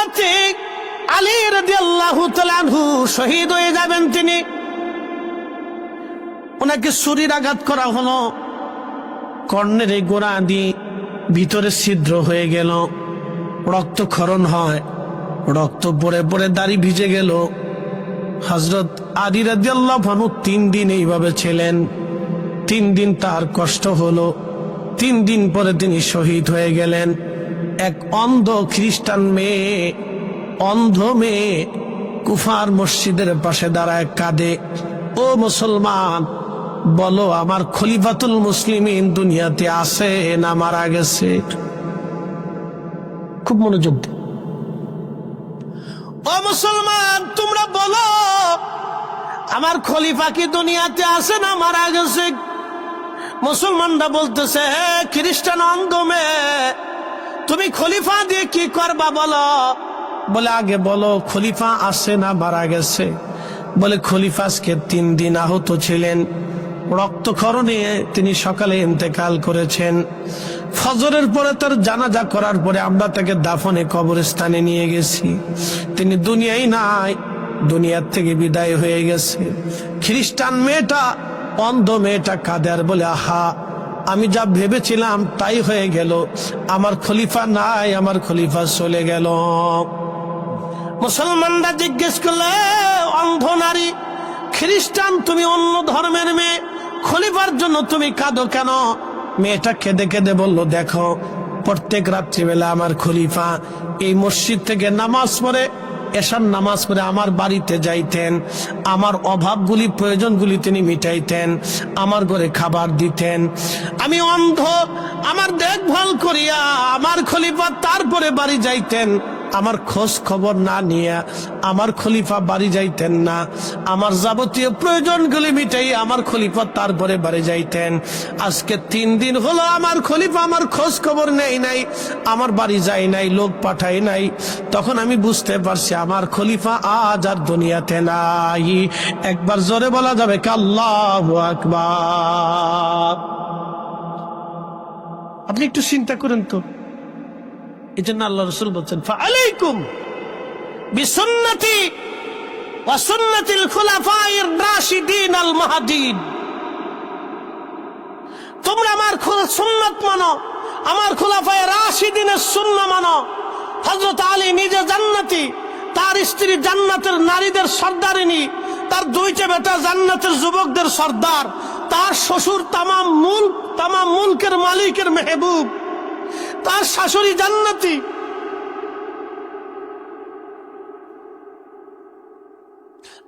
রাতে আলী রাদিয়াল্লাহু তাআলা আনহু শহীদ হয়ে যাবেন। তিনি ওনাকে ছুরির আঘাত করা হলো, কর্ণের এই গোড়া দিয়ে ভিতরে ছিদ্র হয়ে গেল, রক্তক্ষরণ হয়, রক্ত পড়ে পড়ে দাড়ি ভিজে গেল। হযরত আলী রাদিয়াল্লাহু আনহু 3 দিন এইভাবে ছিলেন। 3 দিন তার কষ্ট হলো। 3 দিন পরে তিনি শহীদ হয়ে গেলেন। এক অন্ধ খ্রিস্টান মেয়ে, অন্ধ মেয়ে কুফার মসজিদের পাশে দাঁড়ায় কাঁদে, ও মুসলমান বলো আমার খলিফাতুল মুসলিমিন দুনিয়াতে আছে না মারা গেছে? খুব মনোযোগ দিন। ও মুসলমান তোমরা বলো আমার খলিফা কি দুনিয়াতে আছে না মারা গেছে? মুসলমানরা বলতেছে, হে খ্রিস্টান অন্ধ মেয়ে, তুমি খলিফা দিয়ে কি করবা বলো? বলে আগে বলো খলিফা আছে না মারা গেছে? বলে খলিফা আজকে 3 দিন আহত ছিলেন, রক্তক্ষরণে তিনি সকালে ইন্তেকাল করেছেন। ফজরের পরে তার জানাজা করার পরে আমরা তাকে দাফনে কবরস্থানে নিয়ে গেছি। তিনি দুনিয়ায় নাই, দুনিয়ার থেকে বিদায় হয়ে গেছে। খ্রিস্টান মেয়েটা, অন্ধ মেয়েটা কাঁদে আর বলে, আহা আমি যা ভেবেছিলাম তাই হয়ে গেল, আমার খলিফা নাই, আমার খলিফা চলে গেল। মুসলমানরা জিজ্ঞেস করলে, অন্ধ নারী খ্রিস্টান তুমি অন্য ধর্মের মেয়ে, খলিফার জন্য তুমি কাঁদো কেন? মেয়েটা কেঁদে কেঁদে বলল, দেখো প্রত্যেক রাত্রিবেলা আমার খলিফা এই মসজিদ থেকে নামাজ পড়ে, এশার নামাজ পড়ে আমার বাড়িতে যাইতেন, আমার অভাবগুলি প্রয়োজনগুলি তিনি মিটাইতেন, আমার ঘরে খাবার দিতেন। আমি অন্ধ, আমার দেখভাল করিয়া আমার খলিফা তারপরে বাড়ি যাইতেন। আমার খোঁজ খবর না নিয়ে আমার খলিফা বাড়ি যাইতেন না, আমার যাবতীয় প্রয়োজনগুলি মিটাই আমার খলিফা তারপরে বাড়ি যাইতেন। আজকে 3 দিন হলো আমার খলিফা আমার খোঁজ খবর নেই নাই, আমার বাড়ি যায় নাই, লোক পাঠাই নাই। তখন আমি বুঝতে পারছি আমার খলিফা আজ আর দুনিয়াতে নাই। একবার জোরে বলা যাবে কি আল্লাহু আকবার? আপনি একটু চিন্তা করেন তো। এই জন্য আল্লাহ রাসূল বলছেন, ফাআলাইকুম বিসুন্নতি ওয়া সুন্নাতিল খুলাফায়ে রাশিদিন আল মাহদিন। তোমরা আমার সুন্নাত মানো, আমার খুলাফায়ে রাশিদিনের সুন্নাহ মানো। হযরত আলী নিজে জান্নাতি, তার স্ত্রী জান্নাতের নারীদের সর্দারিনী, তার 2টা বেটা জান্নাতের যুবকদের সর্দার, তার শ্বশুর তামাম মুলকের মালিকের মেহবুব, তার শাশুড়ি জান্নাতি।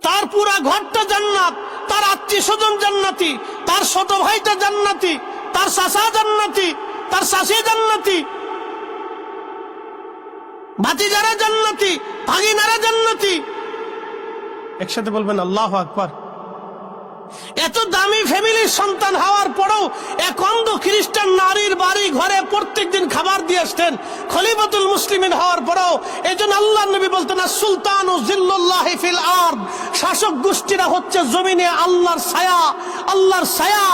তার পুরা ঘরটা জান্নাত, তার আত্মীয় স্বজন জান্নাতি, তার ছোট ভাইটা জান্নাতি, তার চাচা জান্নাতি, তার চাচি জান্নাতি, ভাতিজারা জান্নাতি, ভাগিনারা জান্নাতি। একসাথে বলবেন আল্লাহু আকবার। এত দামি ফ্যামিলির সন্তান হওয়ার পরেও এক অন্ধ খ্রিস্টান নারীর বাড়ি ঘরে প্রত্যেকদিন খাবার দিয়ে আসতেন, খলিফাতুল মুসলিমিন হওয়ার পরেও। এই জন্য আল্লাহর নবী বলতেন, সুলতান ও জিল্লুল্লাহি ফিল আরদ, শাসক গোষ্ঠীরা হচ্ছে জমিনে আল্লাহর ছায়া। আল্লাহর ছায়া,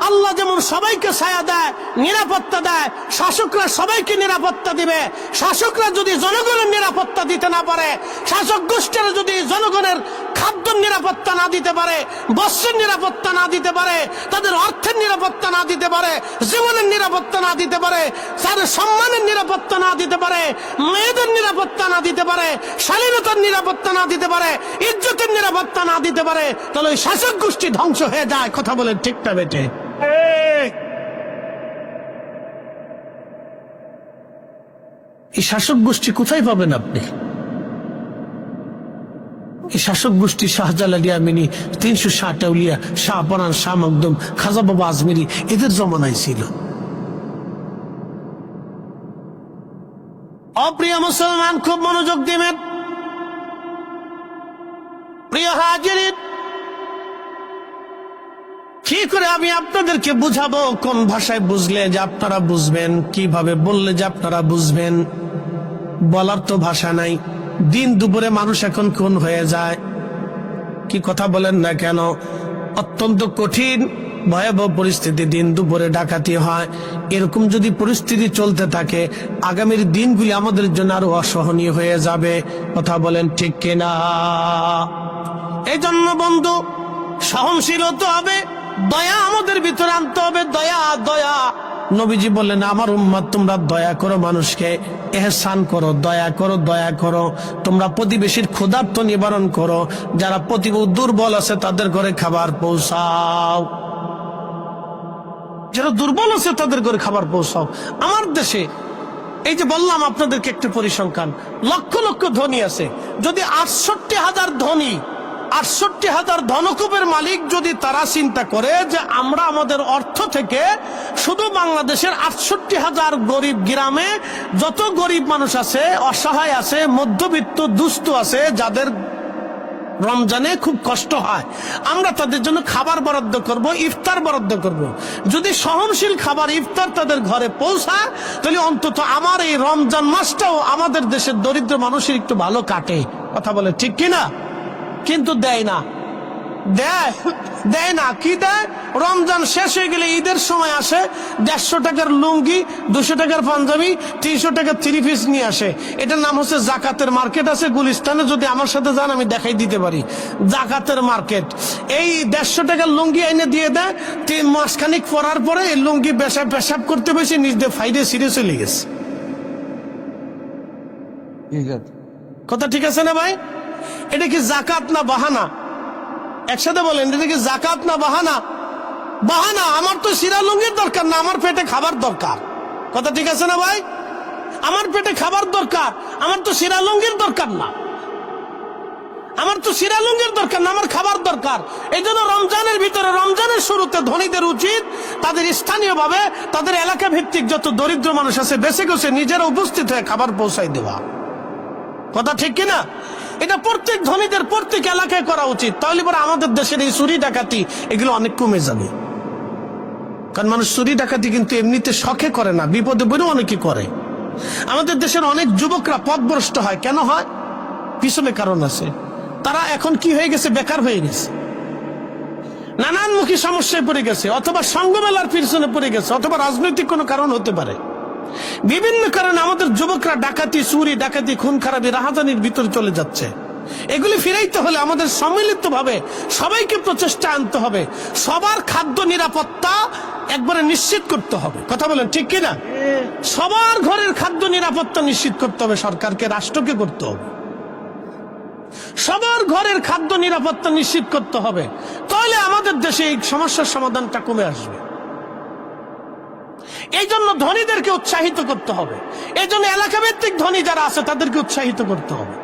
আল্লাহ যেমন সবাইকে ছায়া দেয়, নিরাপত্তা দেয়, শাসকরা সবাইকে নিরাপত্তা দিবে। শাসকরা যদি জনগণের নিরাপত্তা দিতে না পারে, শাসক গোষ্ঠীরা যদি জনগণের খাদ্যের নিরাপত্তা না দিতে পারে, বস্ত্রের নিরাপত্তা না দিতে পারে, তাদের অর্থের নিরাপত্তা না দিতে পারে, জীবনের নিরাপত্তা না দিতে পারে, তাদের সম্মানের নিরাপত্তা না দিতে পারে, মেয়েদের নিরাপত্তা না দিতে পারে, শালীনতার নিরাপত্তা না দিতে পারে, ইজ্জতের নিরাপত্তা না দিতে পারে, তাহলে ওই শাসক গোষ্ঠী ধ্বংস হয়ে যায়। কথা বলে ঠিক না বেটে? এই শাসক গোষ্ঠী কোথায় পাবেন আপনি? এই শাসক গোষ্ঠী শাহজালালি, আমিনী, 360 আউলিয়া, শাহপরান, শাহ মখদুম, খাজা বাবা আজমিরি, এদের জমানায় ছিল। অপ্রিয় মুসলমান খুব মনোযোগ দিবেন। প্রিয় হাজিরিন, কি করে আমি আপনাদেরকে বুঝাবো? কোন ভাষায় বুঝলে যে আপনারা বুঝবেন, কিভাবে বললে যে আপনারা বুঝবেন? বলার তো ভাষা নাই। দিন দুপুরে মানুষ এখন কোন হয়ে যায়, কি কথা বলেন না কেন? অত্যন্ত কঠিন ভয়াবহ পরিস্থিতি, দিন দুপুরে ডাকাতি হয়। এরকম যদি পরিস্থিতি চলতে থাকে, আগামীর দিনগুলি আমাদের জন্য আরো অসহনীয় হয়ে যাবে। কথা বলেন ঠিক কিনা? এই জন্য বন্ধু, সহনশীল হতে হবে, দয়া আমাদের ভিতরে আনতে হবে। দয়া দয়া নবীজি বললেন, আমার উম্মত তোমরা দয়া করো, মানুষকে এহসান করো, দয়া করো, দয়া করো। তোমরা প্রতিবেশীর ক্ষুধার্ত নিবারণ করো, যারা দুর্বল আছে তাদের ঘরে খাবার পৌঁছাও, যারা দুর্বল আছে তাদের ঘরে খাবার পৌঁছাও। আমার দেশে এই যে বললাম আপনাদেরকে একটু পরিসংখ্যান, লক্ষ লক্ষ ধনী আছে। যদি 68,000 ধনী, 68,000 ধনকুবের মালিক যদি তারা চিন্তা করে যে আমরা আমাদের অর্থ থেকে শুধু বাংলাদেশের 68,000 গরিব গ্রামে যত গরিব মানুষ আছে, অসহায় আছে, মধ্যবিত্ত দুস্থ আছে, যাদের রমজানে খুব কষ্ট হয়, আমরা তাদের জন্য খাবার বরাদ্দ করব, ইফতার বরাদ্দ করব। যদি সহনশীল খাবার ইফতার তাদের ঘরে পৌঁছায়, তাহলে অন্তত আমার এই রমজান মাসটাও আমাদের দেশের দরিদ্র মানুষের একটু ভালো কাটে। কথা বলে ঠিক কিনা? কিন্তু দেয় না, দেয় না। কি দেয়? রমজান শেষ হয়ে গেলে ঈদের সময় আসে, 150 টাকার লুঙ্গি, 200 টাকার পাঞ্জাবি, 300 টাকার 3 পিস নিয়ে আসে। এটার নাম হচ্ছে জাকাতের মার্কেট। আছে গুলিস্তানে, যদি আমার সাথে যান আমি দেখাই দিতে পারি। জাকাতের মার্কেট। এই 150 টাকার লুঙ্গি এনে দিয়ে দেয়, মাসখানিক পরার পরে এই লুঙ্গি পেশাব করতে বসে নিজ দিয়ে ফাইডে সিরিয়ে চলে গেছে। কথা ঠিক আছে না ভাই? এটা কি জাকাত না বাহানা? একসাথে বলেন, এটা কি জাকাত না বাহানা? বাহানা। আমার তো সিরা লুঙ্গির দরকার না, আমার পেটে খাবার দরকার। কথা ঠিক আছে না ভাই? আমার পেটে খাবার দরকার, আমার তো সিরা লুঙ্গির দরকার না, আমার তো সিরা লুঙ্গির দরকার না, আমার খাবার দরকার। এই জন্য রমজানের ভিতরে, রমজানের শুরুতে ধনীদের উচিত তাদের স্থানীয়ভাবে, তাদের এলাকা ভিত্তিক যত দরিদ্র মানুষ আছে বেছে গেছে নিজেরা উপস্থিত হয়ে খাবার পৌঁছাই দেওয়া। কথা ঠিক কিনা? এটা প্রত্যেক ধনীদের প্রত্যেক এলাকায় করা উচিত। তাহলে পরে আমাদের দেশের এই চুরি ডাকাতি এগুলো অনেক কমে যাবে। কারণ মানুষ চুরি ডাকাতি কিন্তু এমনিতে শখে করে না, বিপদে পড়েও অনেকে করে। আমাদের দেশের অনেক যুবকরা পথভ্রষ্ট হয়। কেন হয়? পিছনে কারণ আছে। তারা এখন কি হয়ে গেছে? বেকার হয়ে গেছে, নানানমুখী সমস্যায় পড়ে গেছে, অথবা সংঘমেলার পিছনে পড়ে গেছে, অথবা রাজনৈতিক কোনো কারণ হতে পারে। বিভিন্ন কারণে আমাদের যুবকরা ডাকাতি, চুরি, ডাকাতি, খুন খারাপি, রাহাজানির ভিতরে চলে যাচ্ছে। এগুলি ফিরাইতে হলে আমাদের সম্মিলিত ভাবে সবাইকে প্রচেষ্টা আনতে হবে। সবার খাদ্য নিরাপত্তা একবারে নিশ্চিত করতে হবে। কথা বলেন ঠিক কিনা? সবার ঘরের খাদ্য নিরাপত্তা নিশ্চিত করতে হবে, সরকারকে, রাষ্ট্রকে করতে হবে। সবার ঘরের খাদ্য নিরাপত্তা নিশ্চিত করতে হবে, তাহলে আমাদের দেশে এই সমস্যার সমাধানটা কমে আসবে। এই জন্য ধনীদেরকে উৎসাহিত করতে হবে। এই জন্য এলাকা ভিত্তিক ধনী যারা আছে তাদেরকে উৎসাহিত করতে হবে।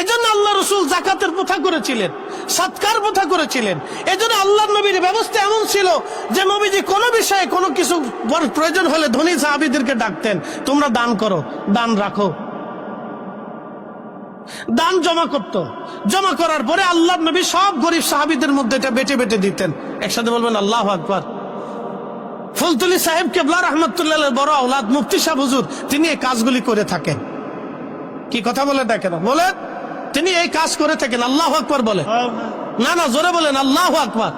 এই জন্য আল্লাহ রসুল জাকাতের প্রথা করেছিলেন, সৎকার প্রথা করেছিলেন। এই জন্য আল্লাহ নবীর ব্যবস্থা এমন ছিল যে নবীজি কোনো বিষয়ে কোনো কিছু প্রয়োজন হলে ধনী সাহাবীদেরকে ডাকতেন, তোমরা দান করো, দান রাখো। দান জমা করত, জমা করার পরে আল্লাহ নবী সব গরিব সাহাবীদের মধ্যে এটা বেটে বেটে দিতেন। একসাথে বলবেন আল্লাহু আকবার। ফুলতুলি সাহেব কেবলা রহমতুল্লাহ বড় আওলাদ মুফতি সাহেব হুজুর, তিনি এই কাজগুলি করে থাকেন। কি কথা বলে দেখেন, বলেন, তিনি এই কাজ করে থাকেন। আল্লাহু আকবার বলে না, না জোরে বলেন আল্লাহু আকবার।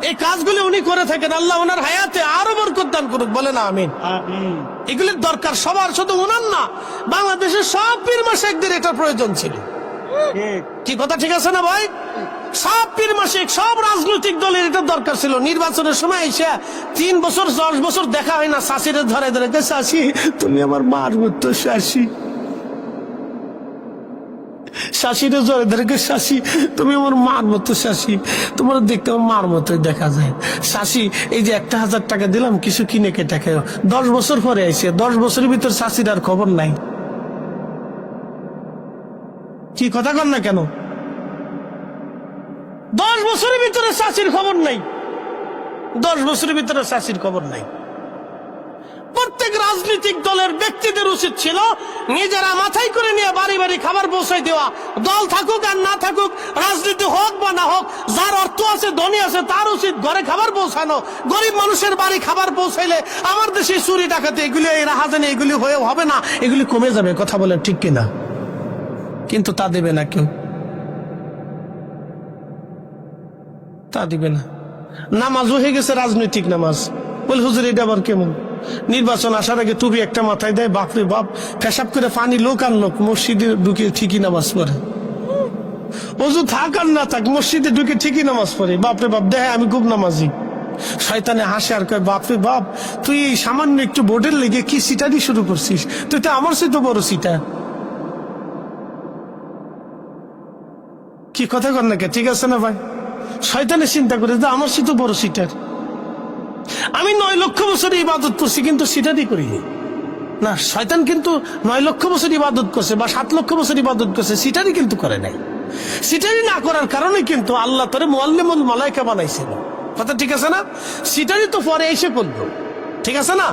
এই কাজগুলি উনি করে থাকেন। আল্লাহ ওনার হায়াতে আরো বরকত দান করুক, বলে না আমিন। এগুলির দরকার সবার, শুধু ওনার না, বাংলাদেশের সব পীর মাশায়েখদের এটার প্রয়োজন ছিল। কি কথা ঠিক আছে না ভাই? সব পীর মাশায়েখ, সব রাজনৈতিক দলের এটা দরকার ছিল। নির্বাচনের সময় এসে 3 বছর 10 বছর দেখা হয় না, শাশিরে ধরে ধরে, শাশি তুমি আমার মার মতো, শাশি শাশিরে ধরে ধরে, শাশি তুমি আমার মার মতো, শাশি তোমার দেখতে আমার মার মতোই দেখা যায়। শাশি এই যে 1000 টাকা দিলাম কিছু কিনে কেটে খাও। 10 বছর পরে আইসে, 10 বছরের ভিতর শাশির আর খবর নাই। কি কথা কন না কেন? 10 বছরের ভিতরে শাশির খবর নাই, 10 বছরের ভিতরে শাশির খবর নাই। প্রত্যেক রাজনৈতিক দলের ব্যক্তিদের উচিত ছিল নিজেরা মাথায় করে নিয়ে বাড়ি বাড়ি খাবার পৌঁছাই দেওয়া। দল থাকুক আর না থাকুক, রাজনীতি হোক বা না হোক, যার অর্থ আছে, ধনী আছে, তার উচিত ঘরে খাবার পৌঁছানো। গরিব মানুষের বাড়ি খাবার পৌঁছাইলে আমার দেশে চুরি ডাকাতি এগুলি, এই রাহাজানি এগুলি হয়ে হবে না, এগুলি কমে যাবে। কথা বলেন ঠিক কিনা? কিন্তু তা দেবে না কেউ। তা দিবে না। নামাজ হয়ে গেছে রাজনৈতিক নামাজ। বল হুজুর এটা আবার কেমন? নির্বাচন আসার আগে টুপি একটা মাথায় দেয়, বাপরে বাপ, পেশাব করে পানি লোক আর লোক মসজিদে ঢুকে ঠিকই নামাজ পড়ে। অজু থাক আর না থাক মসজিদে ঢুকে ঠিকই নামাজ পড়ে, বাপরে বাপ দেখে আমি খুব নামাজি। শয়তানে হাসে আর কয়, বাপরে বাপ, তুই এই সামান্য একটু বোর্ডের লেগে কি সিটারি শুরু করছিস? তুই তো আমার সাথে বড় সিটা। কি কথা কর না কে? ঠিক আছে না ভাই? শয়তানে চিন্তা করে যে আমার সাথে বড় সিটার। আমি 9 লক্ষ বছর ইবাদত করছি কিন্তু সিটারি করিনি না। শয়তান কিন্তু 9 লক্ষ বছর ইবাদত করছে বা 7 লক্ষ বছর ইবাদত করছে, সিটারি কিন্তু করে নাই। সিটারি না করার কারণে কিন্তু আল্লাহ তোরে মুআল্লিমুল মালায়েকা বানাইছিল। কথা ঠিক আছে না? সিটারি তো পরে এসে করলো, ঠিক আছে না?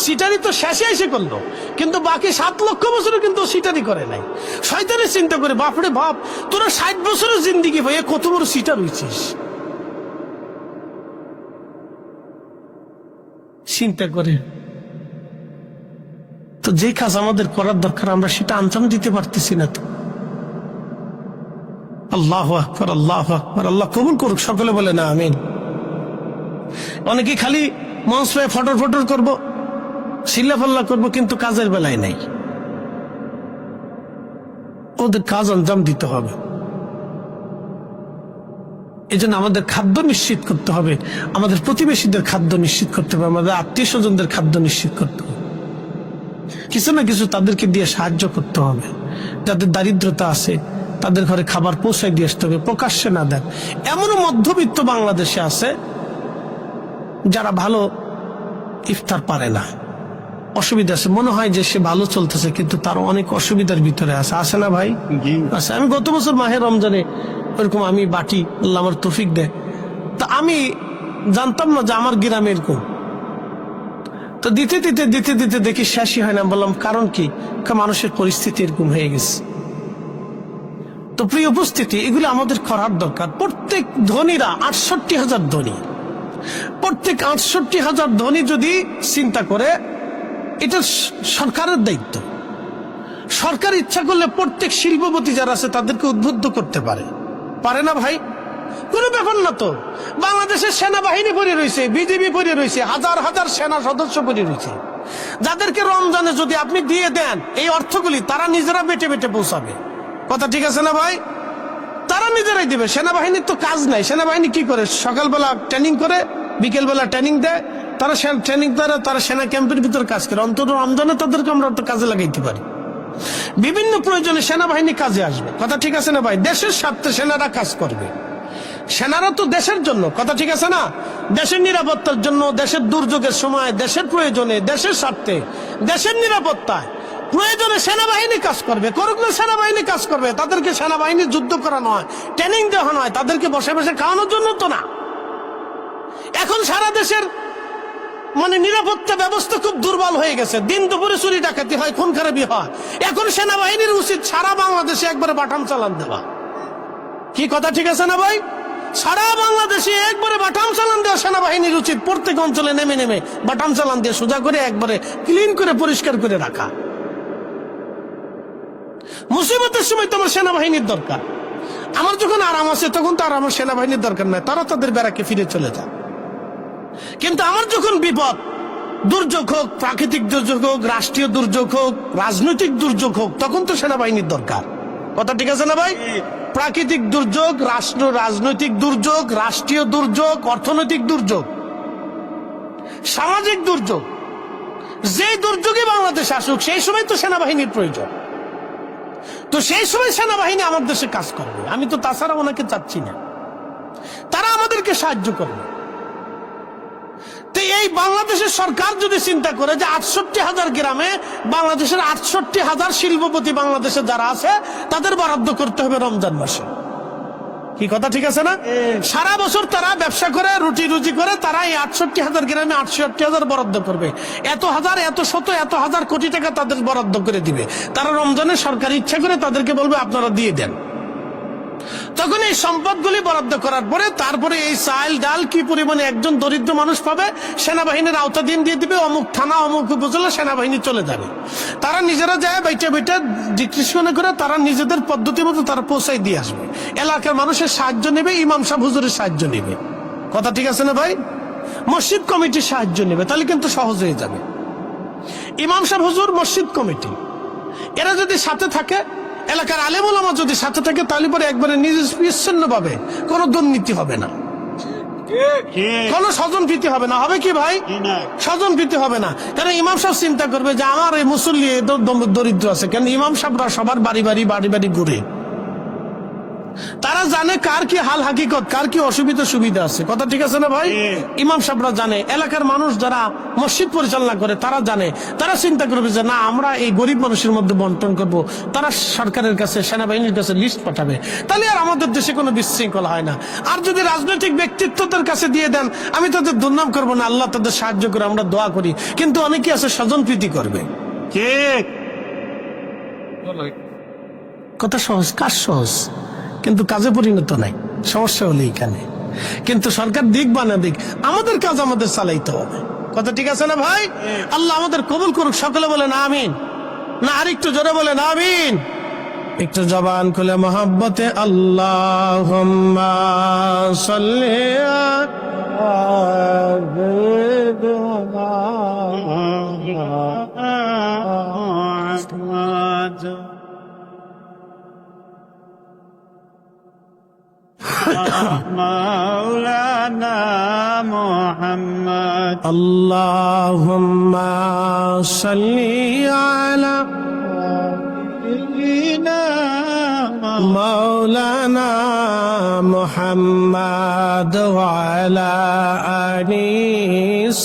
সিটারি তো শেষে এসে করলো, কিন্তু বাকি 7 লক্ষ বছর কিন্তু সিটারি করে নাই। শয়তানের চিন্তা করে, বাপরে বাপ, তোরা 60 বছরের জিন্দিগি ভাইয়া কত বড় সিটার হয়েছিস। চিন্তা করে তো যে কাজ আমাদের করার দরকার আমরা সেটা আঞ্জাম দিতে পারতেছি না তো। আল্লাহু আকবার, আল্লাহু আকবার। আল্লাহ কবুল করুক, সকলে বলে না আমিন। অনেকে খালি মঞ্চ পেয়ে ফটর ফটর করবো, চিল্লাফাল্লা করবো, কিন্তু কাজের বেলায় নাই। ওদের কাজ আঞ্জাম দিতে হবে। এই জন্য আমাদের খাদ্য নিশ্চিত করতে হবে, আমাদের প্রতিবেশীদের খাদ্য নিশ্চিত করতে হবে, আমাদের আত্মীয় স্বজনদের খাদ্য নিশ্চিত করতে হবে। কিছু না কিছু তাদেরকে দিয়ে সাহায্য করতে হবে। যাদের দারিদ্রতা আছে তাদের ঘরে খাবার পৌঁছায় দিয়ে আসতে হবে, প্রকাশ্যে না দেন। এমনও মধ্যবিত্ত বাংলাদেশে আছে যারা ভালো ইফতার পারে না, অসুবিধা আছে, মনে হয় যে সে ভালো চলতেছে কিন্তু তার অনেক অসুবিধার ভিতরে আছে। আছে না ভাই? আচ্ছা, আমি গত বছর মাহে রমজানে এরকম আমি বাটি, আল্লাহ আমার তৌফিক দেয়, তা আমি জানতাম না যে আমার গ্রামে এরকম। তো দিতে দিতে দিতে দিতে দেখি শেষই হয় না। বললাম কারণ কি? মানুষের পরিস্থিতি এরকম হয়ে গেছে। তো প্রিয় উপস্থিতি, এগুলো আমাদের করার দরকার। প্রত্যেক ধনীরা 68,000 ধনী, প্রত্যেক 68,000 ধনী যদি চিন্তা করে, এটা সরকারের দায়িত্ব। সরকার ইচ্ছা করলে প্রত্যেক শিল্পপতি যারা আছে তাদেরকে উদ্বুদ্ধ করতে পারে, পারে না ভাই? কোনো ব্যাপার না তো। বাংলাদেশের সেনাবাহিনী পড়ে রয়েছে, বিজিবি পড়ে রয়েছে, হাজার হাজার সেনা সদস্য পড়ে রয়েছে, যাদেরকে রমজানে যদি আপনি দিয়ে দেন এই অর্থগুলি, তারা নিজেরা বেটে বেটে পৌঁছাবে। কথা ঠিক আছে না ভাই? তারা নিজেরাই দিবে। সেনাবাহিনীর তো কাজ নাই। সেনাবাহিনী কি করে? সকালবেলা ট্রেনিং করে, বিকেলবেলা ট্রেনিং দেয়, তারা ট্রেনিং দ্বারা তারা সেনা ক্যাম্পের ভিতরে কাজ করে। অন্তত রমজানে তাদেরকে আমরা কাজে লাগাইতে পারি। বিভিন্ন প্রয়োজনে সেনাবাহিনী কাজে আসবে। কথা ঠিক আছে না ভাই? দেশের স্বার্থে সেনারা কাজ করবে। সেনারা তো দেশের জন্য, কথা ঠিক আছে না? দেশের নিরাপত্তার জন্য, দেশের দুর্যোগের সময়, দেশের প্রয়োজনে, দেশের স্বার্থে, দেশের নিরাপত্তায় প্রয়োজনে সেনাবাহিনী কাজ করবে। করুক না, সেনাবাহিনী কাজ করবে। তাদেরকে সেনাবাহিনী যুদ্ধ করানো হয়, ট্রেনিং দেওয়া নয়, তাদেরকে বসে বসে খাওয়ানোর জন্য তো না। এখন সারা দেশের নিরাপত্তা ব্যবস্থা খুব দুর্বল হয়ে গেছে। দিন দুপুরে চুরি ডাকাতি হয়, খুন খারাপি হয়। এখন সেনাবাহিনীর উচিত সারা বাংলাদেশে একবারে বাটাম চালান দেওয়া। কি কথা ঠিক আছে না ভাই? সারা বাংলাদেশে একবারে বাটাম চালান দেওয়া সেনাবাহিনীর উচিত। প্রত্যেক অঞ্চলে নেমে নেমে বাটাম চালান দিয়ে সোজা করে একবারে ক্লিন করে পরিষ্কার করে রাখা। মুসিবতের সময় তোমার সেনাবাহিনীর দরকার। আমার যখন আরাম আছে তখন তো আর আমার সেনাবাহিনীর দরকার নাই, তারা তাদের ব্যারাকে ফিরে চলে যায়। কিন্তু আমার যখন বিপদ, দুর্যোগ হোক, প্রাকৃতিক দুর্যোগ হোক, রাষ্ট্রীয় দুর্যোগ হোক, রাজনৈতিক দুর্যোগ হোক, তখন তো সেনাবাহিনীর দরকার। কথা ঠিক আছে না ভাই? প্রাকৃতিক দুর্যোগ, রাজনৈতিক দুর্যোগ, রাষ্ট্রীয় দুর্যোগ, অর্থনৈতিক দুর্যোগ, সামাজিক দুর্যোগ, যে দুর্যোগে বাংলাদেশ আসুক সেই সময় তো সেনাবাহিনীর প্রয়োজন। তো সেই সময় সেনাবাহিনী আমার দেশে কাজ করবে। আমি তো তাছাড়া ওনাকে চাচ্ছি না, তারা আমাদেরকে সাহায্য করবে। তো এই বাংলাদেশের সরকার যদি চিন্তা করে যে 68,000 গ্রামে বাংলাদেশের 68,000 শিল্পপতি বাংলাদেশে যারা আছে তাদের বরাদ্দ করতে হবে রমজান মাসে। কি কথা ঠিক আছে না? সারা বছর তারা ব্যবসা করে, রুটি রুজি করে, তারা এই 68,000 গ্রামে 68,000 বরাদ্দ করবে। এত হাজার, এত শত, এত হাজার কোটি টাকা তাদের বরাদ্দ করে দিবে। তারা রমজানে সরকার ইচ্ছা করে তাদেরকে বলবে আপনারা দিয়ে দেন। তখন এই সম্পদগুলি বরাদ্দ করার পরে তারপরে এই চাল ডাল কি পরিমাণে একজন দরিদ্র মানুষ পাবে, সেনাবাহিনীর আওতাধীন দিয়ে দিবে, অমুক থানা অমুক উপজেলা সেনাবাহিনী চলে যাবে। তারা নিজেরা যায় বাইটা বাইটা ডিসক্রিপশনে করে তারা নিজেদের পদ্ধতি মতো তারা পৌঁছাই দিয়ে আসবে। এলাকার মানুষের সাহায্য নেবে, ইমাম সাহেব হুজুরের সাহায্য নেবে। কথা ঠিক আছে না ভাই? মসজিদ কমিটির সাহায্য নেবে, তাহলে কিন্তু সহজ হয়ে যাবে। ইমাম সাহেব হুজুর, মসজিদ কমিটি এরা যদি সাথে থাকে, এলাকার আলেম ওলামা যদি সাথে থাকে, তাহলে পরে একবারে নিরবিচ্ছিন্ন ভাবে কোনো দুর্নীতি হবে না, কোনো স্বজন প্রীতি হবে না। হবে কি ভাই? স্বজন প্রীতি হবে না। কারণ ইমাম সাহেব চিন্তা করবে যে আমার এই মুসল্লি দরিদ্র আছে, কেন ইমাম সাহেবরা সবার বাড়ি বাড়ি ঘুরে, তারা জানে কার কি হাল হাকিকত, কার কি অসুবিধা সুবিধা আছে। কথা ঠিক আছে না ভাই? ইমাম সাহেবরা জানে, এলাকার মানুষ যারা মসজিদ পরিচালনা করে তারা জানে, তারা চিন্তা করবে যে না, আমরা এই গরিব মানুষের মধ্যে বন্টন করব। তারা সরকারের কাছে, সেনাবাহিনীর কাছে লিস্ট পাঠাবে, তাহলে আর আমাদের দেশে কোনো বিশৃঙ্খলা হয় না। আর যদি রাজনৈতিক ব্যক্তিত্বদের কাছে দিয়ে দেন, আমি তাদের দুর্নাম করবো না, আল্লাহ তাদের সাহায্য করে, আমরা দোয়া করি, কিন্তু অনেকে আছে স্বজন প্রীতি করবে। কথা সহজ, কাজ সহজ, কিন্তু কাজে পরিণত নাই। সমস্যা হলো এখানে। কিন্তু সরকার দিক বা না দিক, আমাদের কাজ আমাদের চালাইতে হবে। কথা ঠিক আছে না ভাই? আল্লাহ আমাদের কবুল করুক। সকলে বলেন আমিন। না আর একটু জোরে বলেন আমিন। একটু জবান খুলে মহব্বতে আল্লাহুম্মা সাল্লি مولانا محمد اللهم صل على سيدنا مولانا محمد وعلى آل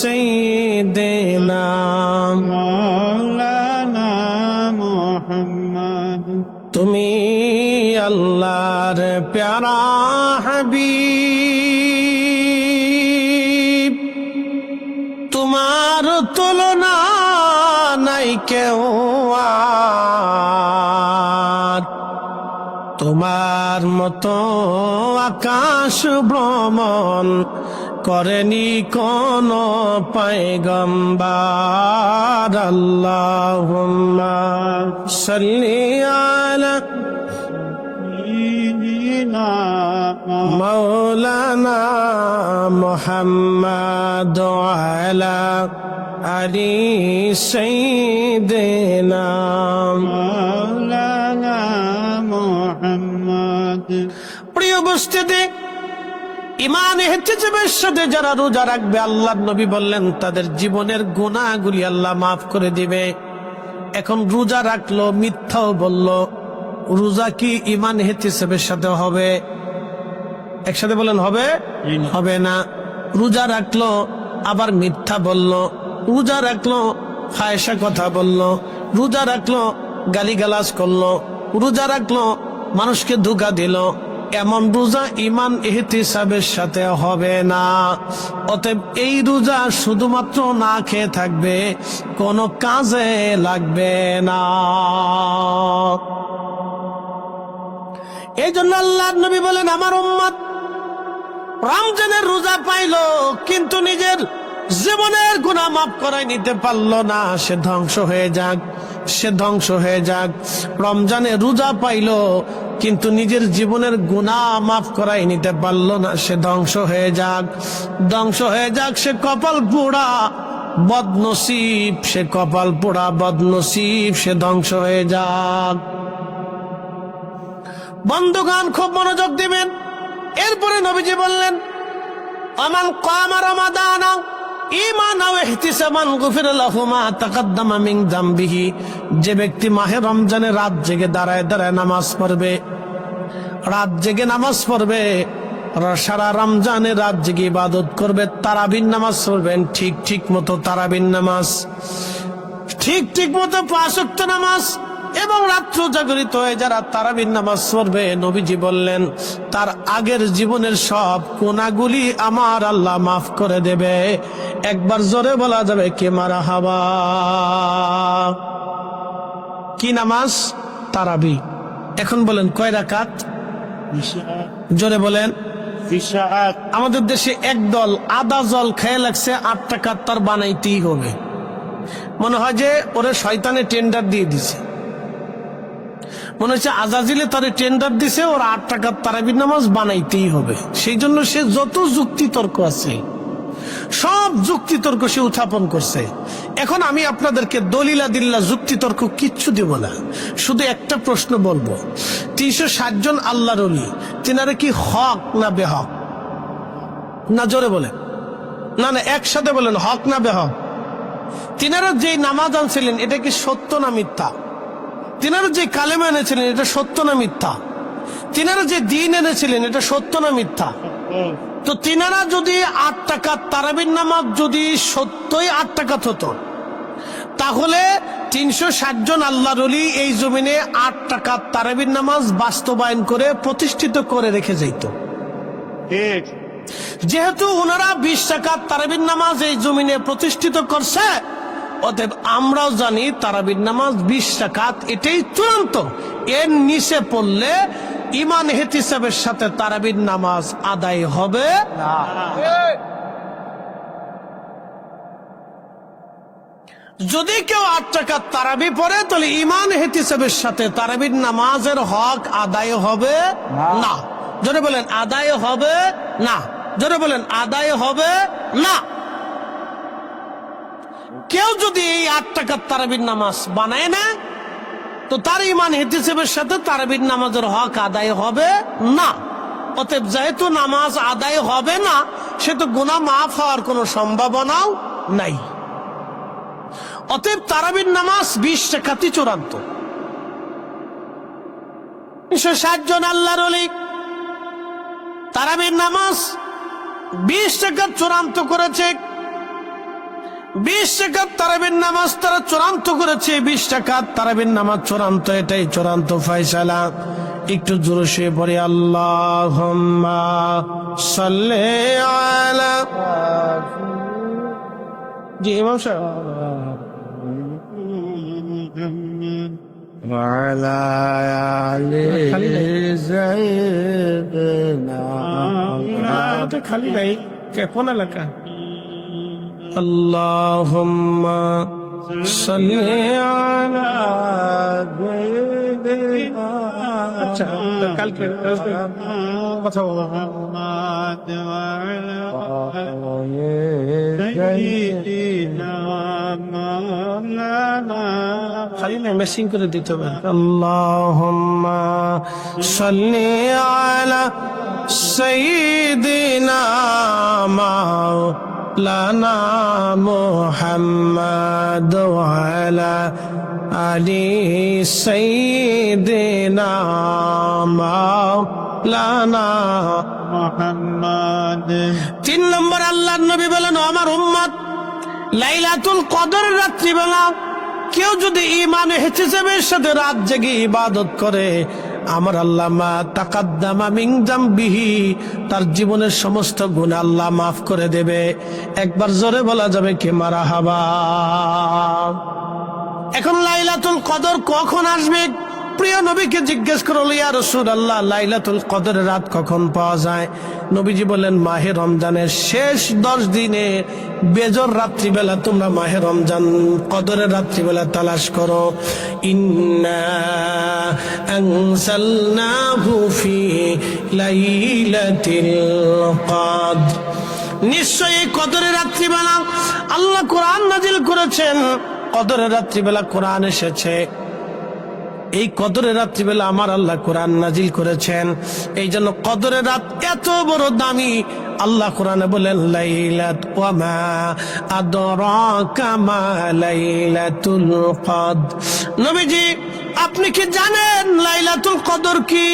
سيدنا مولانا محمد তুমি আল্লাহর প্যারা হাবিব, তোমার তুলনা নাই কেউ আর, তোমার মতো আকাশ ভ্রমণ করেনি কোন পয়গম্বর। আল্লাহুম্মা সাল্লি আলা سيدنا مولانا محمد وعلى آل سيدنا مولانا محمد প্রিয় উপস্থিতি, ইমান ইহতিসাবের সাথে যারা রোজা রাখবে, আল্লাহর নবী বললেন তাদের জীবনের গুনাহগুলি আল্লাহ মাফ করে দিবে। এখন রোজা রাখলো, মিথ্যাও বলল, রোজা কি ইমান ইহতিসাবের সাথে হবে? একসাথে বলেন হবে? হবে না। রোজা রাখলো আবার মিথ্যা বলল, রোজা রাখলো ফায়সা কথা বলল, রোজা রাখলো গালিগালাজ করলো, রোজা রাখলো মানুষকে ধোঁকা দিল, এমন রোজা ইমান ইহতিসাবের সাথে হবে না। অতএব এই রোজা শুধুমাত্র না খেয়ে থাকবে, কোনো কাজে লাগবে না। এই জন্য আল্লাহর নবী বলেন, আমার উম্মত রমজানের রোজা পাইলো কিন্তু নিজের জীবনের গুনাহ মাফ করাই নিতে পারলো না, সে ধ্বংস হয়ে যাক, সে ধ্বংস হয়ে যাক। রমজানে রোজা পাইলো কিন্তু নিজের জীবনের গুনাহ মাফ করাই নিতে পারলো না, সে ধ্বংস হয়ে যাক, ধ্বংস হয়ে যাক। সে কপাল পোড়া বদনসিব, সে কপাল পোড়া বদনসিব, সে ধ্বংস হয়ে যাক। বন্ধুগণ খুব মনোযোগ দিবেন। এরপরে নবীজি বললেন, আমান কামা রমাদানা ঈমানাও ইহতিসাবান গুফিরা লাহু মা তাকাদ্দামা মিন যামবিহি, যে ব্যক্তি মাহে রমজানে রাত জেগে দাঁড়ায় দাঁড়ায় নামাজ পড়বে, রাত জেগে নামাজ পড়বে, সারা রমজানে রাত জেগে ইবাদত করবে, তারাবির নামাজ পড়বেন, ঠিক মতো তারাবির নামাজ, ঠিক মতো 5 ওয়াক্ত নামাজ, এবং রাত্র জাগরিত হয়ে যারা তারাবির নামাজ পড়বে, নবীজি বললেন তার আগের জীবনের সব গুনাহগুলি আমার আল্লাহ মাফ করে দেবে। একবার জোরে বলা যাবে কে মারহাবা। কি নামাজ? তারাবি। এখন বলেন কয় রাকাত? জোরে বলেন। ফিসাদ আমাদের দেশে একদল আদা জল খেয়ে লাগছে 8 টাকা তার বানাইতেই হবে। মনে হয় যে ওরে শয়তানে টেন্ডার দিয়ে দিছে, মনে হচ্ছে আজাজিলে তারে টেন্ডার দিছে, ওর 8 টাকার তারাবির নামাজ বানাইতেই হবে। সেই জন্য সে যত যুক্তি তর্ক আছে সব যুক্তি তর্ক সে উত্থাপন করছে। এখন আমি আপনাদেরকে দলিলা দিল্লা যুক্তি তর্ক কিচ্ছু দেব না, শুধু একটা প্রশ্ন বলবো, 360 জন আল্লাহর ওলি, তিনারা কি হক না বেহক? না জোরে বলেন, না না একসাথে বলেন, হক না বেহক? তিনারা যে নামাজ আনছিলেন এটা কি সত্য না মিথ্যা? তিনারা যে কালেমা এনেছিলেন এটা সত্য না মিথ্যা? তিনারা যে দিন এনেছিলেন এটা সত্য না মিথ্যা? তো তিনারা যদি 8 টাকার তারাবির নামাজ যদি সত্যই 8 টাকা হতো, তাহলে 360 জন আল্লাহর ওলি এই জমিনে 8 টাকার তারাবির নামাজ বাস্তবায়ন করে প্রতিষ্ঠিত করে রেখে যাইত। ঠিক যেহেতু ওনারা 20 টাকার তারাবির নামাজ এই জমিনে প্রতিষ্ঠিত করছে, অতএব আমরাও জানি তারাবির নামাজ 20 টাকাত, এটাই চূড়ান্ত। এর নিচে পড়লে ইমান ইহতিসাবের সাথে তারাবির নামাজ আদায় হবে না। যদি কেউ 8 টাকার তারাবি পড়ে তাহলে ইমান ইহতিসাবের সাথে তারাবির নামাজের হক আদায় হবে না। জোরে বলেন আদায় হবে না। জোরে বলেন আদায় হবে না। কেউ যদি এই 8 টাকার তারাবির নামাজ বানায় না, তো তার ইমান ইহতিসাবের সাথে তারাবির নামাজের হক আদায় হবে না। অতএব যেহেতু নামাজ আদায় হবে না, সে তো গুনাহ মাফ হওয়ার কোনো সম্ভাবনাও নাই। অতএব তারাবির নামাজ 20 টাকাতেই চূড়ান্ত। 360 জন আল্লাহর ওলি তারাবির নামাজ 20 টাকা চূড়ান্ত করেছে। 20 টাকার তারাবির নামাজ তারা চূড়ান্ত করেছে। 20 টাকার তারাবির নামাজ চূড়ান্ত, এটাই চূড়ান্ত ফয়সালা। একটু জোরে সে পড়ে আল্লাহুম্মা সাল্লি আলা। জি ইমাম সাহেব, وعلى آل سيدنا খালি নাই, কোন এলাকা? আল্লাহুম্মা সাল্লি আলা। আচ্ছা কালকে কথা বলবো। খালি না মেসিং করে দিতে হবে। আল্লাহুম্মা সাল্লি আলা সাইয়্যিদিনা মাওলানা মুহাম্মাদ ওয়া আলা আলি সাইয়্যিদিনা মাওলানা মুহাম্মাদ। 3 নম্বর আল্লাহর নবী বলেন, আমার উম্মত লাইলাতুল কদরের রাত্রিবেলা কেউ যদি ঈমান ইহতিসাবের সাথে রাত জেগে ইবাদত করে, আমার আল্লাহ মা তাকাদ্দামা মিন জামবিহি, তার জীবনের সমস্ত গুনাহ আল্লাহ মাফ করে দেবে। একবার জোরে বলা যাবে কি মারহাবা। এখন লাইলাতুল কদর কখন আসবে? প্রিয় নবীকে জিজ্ঞেস করল, ইয়া রাসূলুল্লাহ লাইলাতুল কদরের রাত কখন পাওয়া যায়? নবীজি বলেন, মাহে রমজানের শেষ 10 দিনে বেজর রাত্রিবেলা তোমরা মাহে রমজান কদরের রাত্রিবেলা তালাশ করো। ইন্না আনসালনাহু ফি লাইলাতিল কদর, নিশ্চয়ই এই কদরের রাত্রিবেলা আল্লাহ কোরআন নাজিল করেছেন। কদরের রাত্রিবেলা কোরআন এসেছে, এই কদরের রাত্রিবেলা আমার আল্লাহ কোরআন নাজিল করেছেন। এই জন্য কদরের রাত এত বড় দামি। আল্লাহ কোরআনে বলেন, লাইলাত ওয়া মা আদরাকা মা লাইলাতুল কদর। নবীজি আপনি কি জানেন লাইলাতুল কদর কি?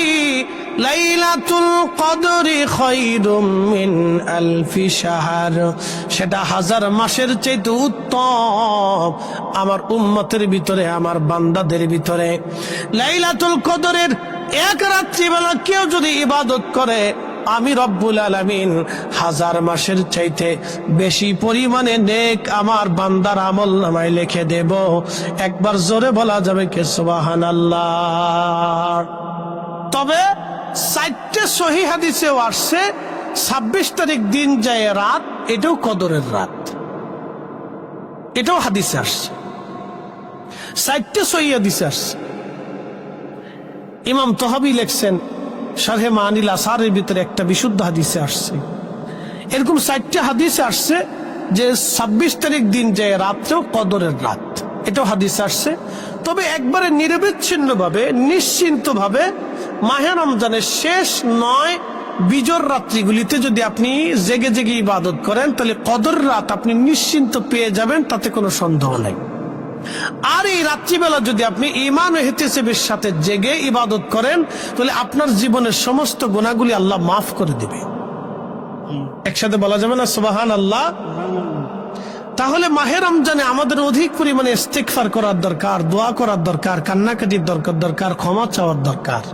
লাইলাতুল কদরি খায়রুম মিন আলফি শাহর, সেটা 1000 মাসের চাইতে উত্তম আমার উম্মতের ভিতরে, আমার বান্দাদের ভিতরে। লাইলাতুল কদরের এক রাত্রিবেলা কেউ যদি ইবাদত করে, আমি রব্বুল আলামিন 1000 মাসের চাইতে বেশি পরিমাণে নেক আমার বান্দার আমল নামায় লিখে দেব। একবার জোরে বলা যাবে কি সুবহানাল্লাহ। তবে 4টে সহি হাদিসেও আসছে 26 তারিখ দিন যায় রাত, এটাও কদরের রাত, এটাও হাদিসে আসছে। 4টে সহি হাদিসে আসছে। ইমাম তহাবি লেখছেন শারহে মানিল আসারের ভিতরে একটা বিশুদ্ধ হাদিসে আসছে। এরকম 4টে হাদিসে আসছে যে 26 তারিখ দিন যায় রাত্রেও কদরের রাত, এটাও হাদিসে আসছে। তবে একবারে নিরবিচ্ছিন্ন ভাবে নিশ্চিন্ত ভাবে মাহে রমজানের শেষ 9 বিজোর রাত্রিগুলিতে যদি আপনি জেগে জেগে ইবাদত করেন, তাহলে কদর রাত আপনি নিশ্চিন্ত পেয়ে যাবেন, তাতে কোনো সন্দেহ নাই। আর এই রাত্রিবেলা যদি আপনি ঈমান ও ইহতিসাবের সাথে জেগে ইবাদত করেন, তাহলে আপনার জীবনের সমস্ত গুনাহগুলি আল্লাহ মাফ করে দিবে। একসাথে বলা যাবে না সুবহানাল্লাহ? তাহলে মাহে রমজানে আমাদের অধিক পরিমাণে ইস্তিগফার করার দরকার, দোয়া করার দরকার, কান্নাকাটির দরকার, ক্ষমা চাওয়ার দরকার।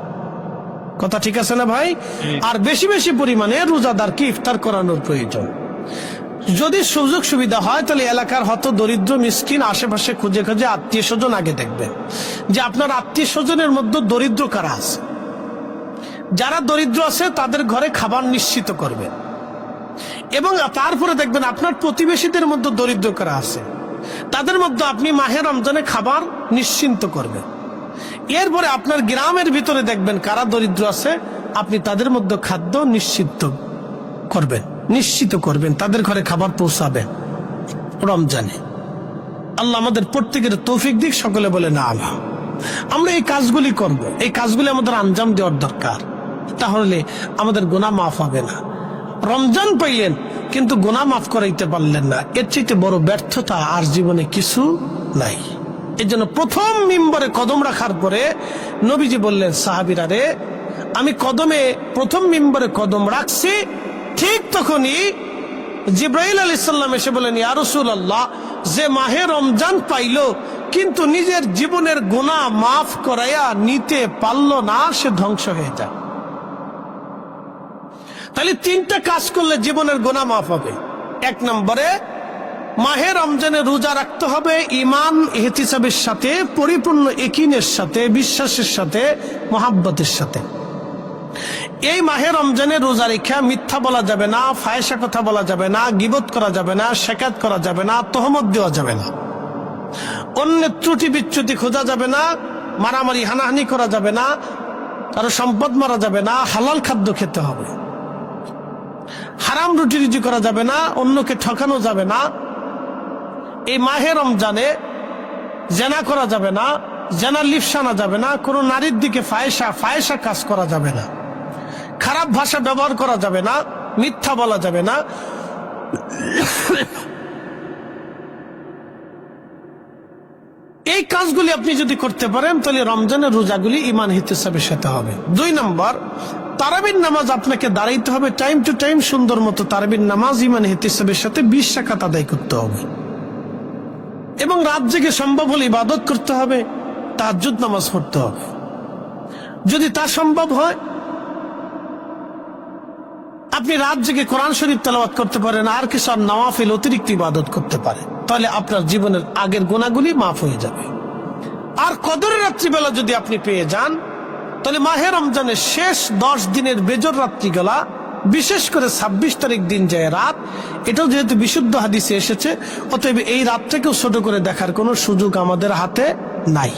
কথা ঠিক আছে না ভাই? আর বেশি বেশি পরিমাণে রোজাদারকে ইফতার করানোর প্রয়োজন। যদি সুযোগ সুবিধা হয় তাহলে এলাকার হত দরিদ্র মিসকিন আশেপাশে খুঁজে খুঁজে আত্মীয় স্বজন আগে দেখবেন যে আপনার আত্মীয় স্বজনের মধ্যে দরিদ্র কারা আছে। যারা দরিদ্র আছে তাদের ঘরে খাবার নিশ্চিত করবেন, এবং তারপরে দেখবেন আপনার প্রতিবেশীদের মধ্যে দরিদ্র কারা আছে, তাদের মধ্যে আপনি মাহে রমজানে খাবার নিশ্চিন্ত করবেন। এরপরে আপনার গ্রামের ভিতরে দেখবেন কারা দরিদ্র আছে, আপনি তাদের মধ্যে খাদ্য নিশ্চিত করবেন, তাদের ঘরে খাবার পৌঁছাবেন রমজানে। আল্লাহ আমাদের প্রত্যেকের তৌফিক দিক, সকলে বলে না আল্লাহ। আমরা এই কাজগুলি করব, এই কাজগুলি আমাদের আঞ্জাম দেওয়ার দরকার, তাহলে আমাদের গুনাহ মাফ হবে না। রমজান পাইলেন কিন্তু গুনাহ মাফ করাইতে পারলেন না, এর চাইতে বড় ব্যর্থতা আর জীবনে কিছু নাই। এই জন্য প্রথম মিম্বরে কদম রাখার পরে নবীজি বললেন সাহাবীরা রে, আমি প্রথম মিম্বরে কদম রাখছি, ঠিক তখনই জিবরাইল আলাইহিস সালাম এসে বলেন ইয়া রাসূলুল্লাহ, যে মাহে রমজান পাইল কিন্তু নিজের জীবনের গুনাহ মাফ করাইয়া নিতে পারল না, সে ধ্বংস হয়ে যায়। তাহলে 3টা কাজ করলে জীবনের গুনাহ মাফ হবে। 1 নম্বরে মাহে রমজানে রোজা রাখতে হবে ঈমান ইহতিসাবের সাথে, পরিপূর্ণ ইয়াকিনের সাথে, বিশ্বাসের সাথে, মহাব্বতের সাথে। এই মাহে রমজানে রোজা রেখা মিথ্যা বলা যাবে না, ফায়সা কথা বলা যাবে না, গীবত করা যাবে না, শেকাত করা যাবে না, তহমত দেওয়া যাবে না, অন্যের ত্রুটি বিচ্যুতি খোঁজা যাবে না, মারামারি হানাহানি করা যাবে না, কারো সম্পদ মারা যাবে না, হালাল খাদ্য খেতে হবে, হারাম রুটি রুজি করা যাবে না, অন্যকে ঠকানো যাবে না। এই মাহে রমজানে জেনা করা যাবে না, জেনার লিপ্সা আনা যাবে না, কোনো নারীর দিকে ফায়সা কাজ করা যাবে না, খারাপ ভাষা ব্যবহার করা যাবে না, মিথ্যা বলা যাবে না। এই কাজগুলি আপনি যদি করতে পারেন তাহলে রমজানের রোজাগুলি ঈমান ইহতিসাবের সাথে হবে। 2 নম্বর, তারাবির নামাজ আপনাকে দাঁড়াইতে হবে টাইম টু টাইম, সুন্দর মতো তারাবির নামাজ ঈমান ইহতিসাবের সাথে 20 রাকাত আদায় করতে হবে, এবং রাত জেগে সম্ভব হলে ইবাদত করতে হবে, তাহাজ্জুদ নামাজ পড়তে হবে। যদি তা সম্ভব হয় আপনি রাত জেগে কোরআন শরীফ তেলাওয়াত করতে পারেন, আর কিছু নওয়াফিল অতিরিক্ত ইবাদত করতে পারেন, তাহলে আপনার জীবনের আগের গুনাহগুলি মাফ হয়ে যাবে। আর কদরের রাত্রিবেলা যদি আপনি পেয়ে যান, তাহলে মাহে রমজানের শেষ 10 দিনের বেজর রাত্রিগুলা, বিশেষ করে 26 তারিখ দিন যায় রাত, এটাও যেহেতু বিশুদ্ধ হাদিসে এসেছে, অতএব এই রাতটাকেও ছোট করে দেখার কোনো সুযোগ আমাদের হাতে নাই।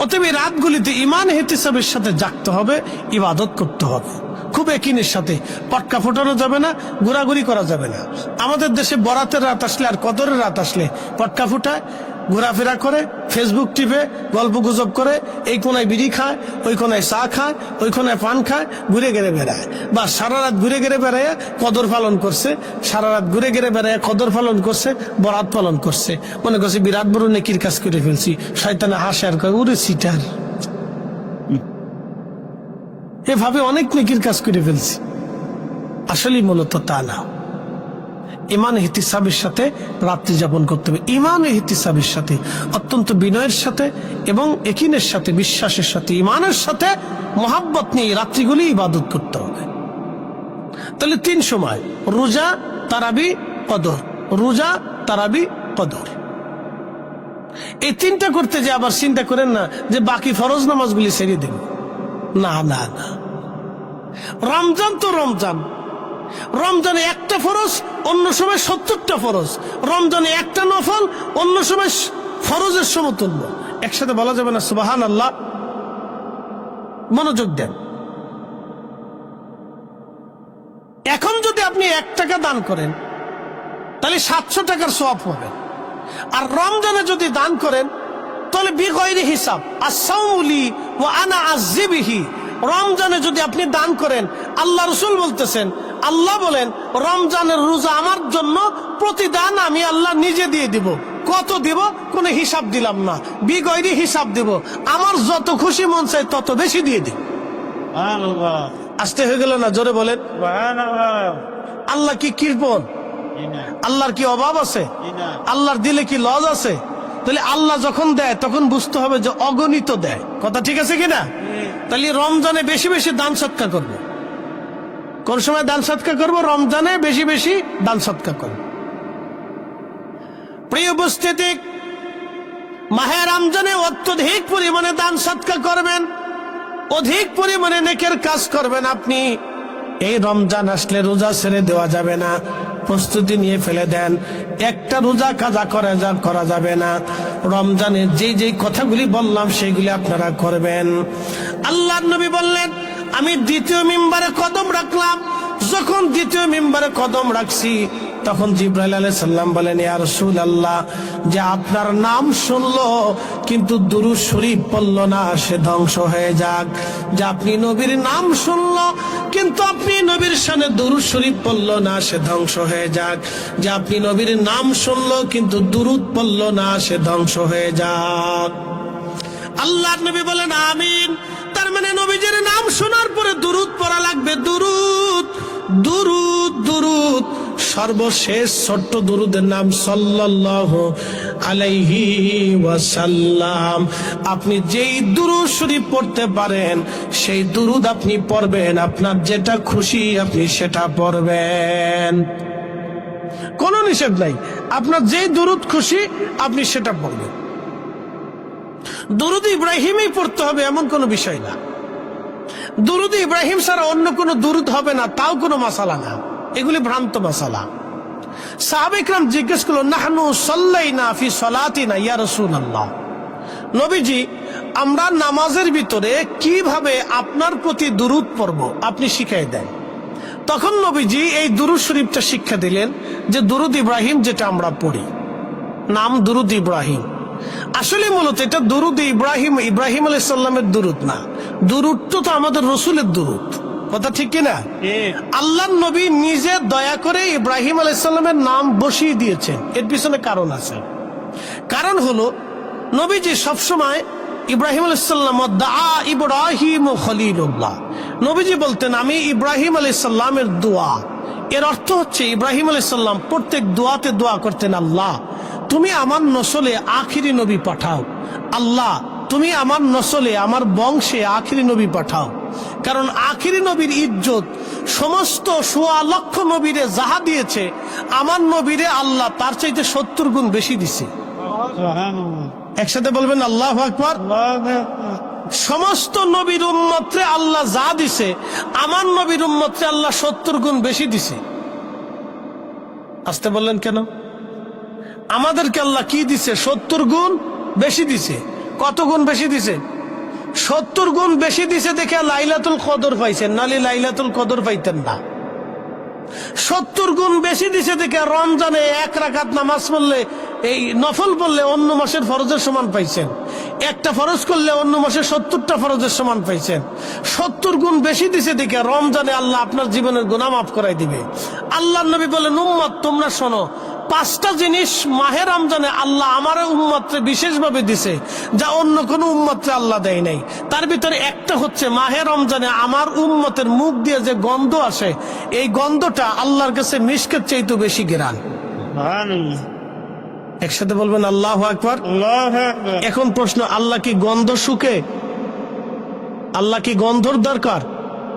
অতএব এই রাতগুলিতে ঈমান ইহতিসাবের সাথে জাগতে হবে, ইবাদত করতে হবে খুব ইয়াকিনের সাথে। পটকা ফোটানো যাবে না, ঘোরাঘুরি করা যাবে না। আমাদের দেশে বরাতের রাত আসলে আর কদরের রাত আসলে পটকা ফুটায়, ঘোরাফেরা করে, ফেসবুক টিপে, গল্প গুজব করে, এই কোনায় বিড়ি খায়, ওই কোনায় চা খায়, ওই কোনায় পান খায়, ঘুরে গেড়ে বেড়ায়। বা সারা রাত ঘুরে গেড়ে বেড়ায় কদর পালন করছে, সারা রাত ঘুরে গেড়ে বেড়ায় কদর পালন করছে, বরাত পালন করছে, মনে করছে বিরাট বড় নেকির কাজ করে ফেলছি। শয়তানে হাসে আর কয় ওরে সিটার, এভাবে অনেক নেকির কাজ করে ফেলছি। আসলে মূলত তা না। ঈমান ইহতিসাবের সাথে রাত্রি যাপন করতে হবে, ঈমান ইহতিসাবের সাথে, অত্যন্ত বিনয়ের সাথে এবং ইয়াকিনের সাথে, বিশ্বাসের সাথে, ঈমানের সাথে মহাব্বত নিয়ে রাত্রিগুলি ইবাদত করতে হবে। তাহলে 3 সময়, রোজা, তারাবি, কদর, রোজা, তারাবি, কদর। এই 3টা করতে যে আবার চিন্তা করেন না যে বাকি ফরজ নামাজগুলি ছেড়ে দেব। না না না, রমজান তো রমজান, রমজানে একটা ফরজ, অন্য সময় 70টা ফরজ। রমজানে একটা নফল, অন্য সময় ফরজের সমতুল্য। একসাথে বলা যাবে না সুবহানাল্লাহ। মনোযোগ দেন। এখন যদি আপনি 1 টাকা দান করেন তাহলে 700 টাকার সওয়াব হবে। আর রমজানে যদি দান করেন তাহলে বিগয়রি হিসাব, আস-সাওমুলি ওয়া আনা আযিবিহি। রমজানে যদি আপনি দান করেন, আল্লাহ রাসূল বলতেছেন, আল্লাহ বলেন রমজানের রোজা আমার জন্য প্রতিদান আমি আল্লাহ নিজে দিয়ে দিব। কত দিব? কোনো হিসাব দিলাম না, বিগয়রি হিসাব দিব। আমার যত খুশি মন চায় তত বেশি দিয়ে দিব। সুবহানাল্লাহ, আসতে হয়ে গেল না? জোরে বলেন। সুবহানাল্লাহ। আল্লাহ কি কৃপণ? আল্লাহর কি অভাব আছে? আল্লাহর দিলে কি লজ আছে? তাহলে আল্লাহ যখন দেয় তখন বুঝতে হবে যে অগণিত দেয়। কথা ঠিক আছে কিনা? তাহলে রমজানে বেশি বেশি দান সৎকা করবো। কোন সময় দান সৎকা করবো? রমজানে বেশি বেশি দান সৎকা করবো। প্রিয় উপস্থিতি, মাহে রমজানে অত্যধিক পরিমাণে দান সৎকা করবেন, অধিক পরিমাণে নেকের কাজ করবেন। আপনি এই রমজান আসলে রোজা ছেড়ে দেওয়া যাবে না, প্রস্তুতি নিয়ে ফেলে দেন। একটা রোজা কাজা করা যাবে না। রমজানে যেই কথাগুলি বললাম সেগুলি আপনারা করবেন। আল্লাহর নবী বললেন, আমি দ্বিতীয় মিম্বারে কদম রাখলাম। যখন দ্বিতীয় মিম্বারে কদম রাখছি তখন জিবরাইল আলাইহিস সালাম বলেন, ইয়া রাসূলুল্লাহ, যে আপনার নাম শুনলো কিন্তু দুরূদ শরীফ পড়লো না, সে ধ্বংস হয়ে যাক। যে আপনি নবীর নাম শুনলো কিন্তু আপনি নবীর শানে দুরূদ শরীফ পড়লো না, সে ধ্বংস হয়ে যাক। যে আপনি নবীর নাম শুনলো কিন্তু দুরূদ পড়লো না, সে ধ্বংস হয়ে যাক। আল্লাহর নবী বলেন আমিন। তার মানে নবীজির নাম শোনার পরে দুরূদ পড়া লাগবে। দুরূদ, দুরূদ, দুরূদ। সর্বশেষ ছোট্ট দুরূদের নাম সাল্লাল্লাহু আলাইহি ওয়াসাল্লাম। আপনি যেই দুরূদ শরীফ পড়তে পারেন সেই দুরূদ আপনি পড়বেন। আপনার যেটা খুশি আপনি সেটা পড়বেন, কোনো নিষেধ নাই। আপনার যেই দুরূদ খুশি আপনি সেটা পড়বেন। দুরূদ ইব্রাহিমই পড়তে হবে এমন কোনো বিষয় না। দুরূদ ইব্রাহিম ছাড়া অন্য কোনো দুরূদ হবে না, তাও কোনো মাসালা না। এগুলি ভ্রান্ত মাসালা। সাহাবা ইকরাম জিজ্ঞেস করলো, নাহনু সাল্লাইনা ফি সালাতিনা ইয়া রাসূলুল্লাহ, নবীজি আমরা নামাজের ভিতরে কিভাবে আপনার প্রতি দুরূদ পড়ব আপনি শিখাই দেন। তখন নবীজি এই দুরূদ শরীফটা শিক্ষা দিলেন, যে দুরূদ ইব্রাহিম যেটা আমরা পড়ি, নাম দুরূদ ইব্রাহিম। আসলে মূলত এটা দুরূদ ইব্রাহিম, ইব্রাহিম আলাইহিস সালামের দুরূদ না। দুরূদ তো আমাদের রাসূলের দুরূদ। কথা ঠিক কিনা? আল্লাহর নবী নিজে দয়া করে ইব্রাহিম আলাইহিস সালামের নাম বসিয়ে দিয়েছেন। এর পিছনে কারণ আছে। কারণ হলো নবীজি সবসময় ইব্রাহিম আলাইহিস সালাম দা ইব্রাহিম খলিলুল্লাহ, নবীজি বলতেন আমি ইব্রাহিম আলাইহিস সালামের দোয়া। এর অর্থ হচ্ছে ইব্রাহিম আলাইহিস সালাম প্রত্যেক দোয়াতে দোয়া করতেন, আল্লাহ তুমি আমার নসলে আখিরি নবী পাঠাও। আল্লাহ তুমি আমার নসলে, আমার বংশে আখিরি নবী পাঠাও। কারণ আখিরি নবীর ইজ্জত সমস্ত ১৬ লক্ষ নবীরে যাহা দিয়েছে, আমার নবীরে আল্লাহ তার চাইতে ৭০ গুণ বেশি দিছে। একসাথে বলবেন আল্লাহু আকবার। সমস্ত নবীর উম্মতরে আল্লাহ যা দিছে, আমার নবীর উম্মতরে আল্লাহ ৭০ গুণ বেশি দিছে। আসতে বললেন কেন? আমাদেরকে আল্লাহ কি দিছে? ৭০ গুণ বেশি দিছে। কত গুণ বেশি দিছে? ৭০ গুণ বেশি দিছে দেখে লাইলাতুল কদর পাইছেন, নালে লাইলাতুল কদর পাইতেন না। ৭০ গুণ বেশি দিছে দেখে রমজানে ১ রাকাত নামাজ পড়লে, এই নফল পড়লে অন্য মাসের ফরজের সমান পাইছেন। একটা ফরজ করলে অন্য মাসে ৭০টা ফরজের সমান পাইছেন। ৭০ গুণ বেশি দিছে দেখে রমজানে আল্লাহ আপনার জীবনের গুনাহ মাফ করাই দিবে। আল্লাহর নবী বলেন, উম্মত তোমরা শোনো, 5টা জিনিস মাহে রমজানে আল্লাহ আমার উম্মতকে বিশেষভাবে দিছে, যা অন্য কোনো উম্মতকে আল্লাহ দেয় নাই। তার ভিতরে একটা হচ্ছে মাহে রমজানে আমার উম্মতের মুখ দিয়ে যে গন্ধ আসে, এই গন্ধটা আল্লাহর কাছে মিশকের চাইতে বেশি ঘ্রাণ। একসাথে বলবেন আল্লাহু আকবার। এখন প্রশ্ন, আল্লাহ কি গন্ধ শুকে? আল্লাহ কি গন্ধর দরকার?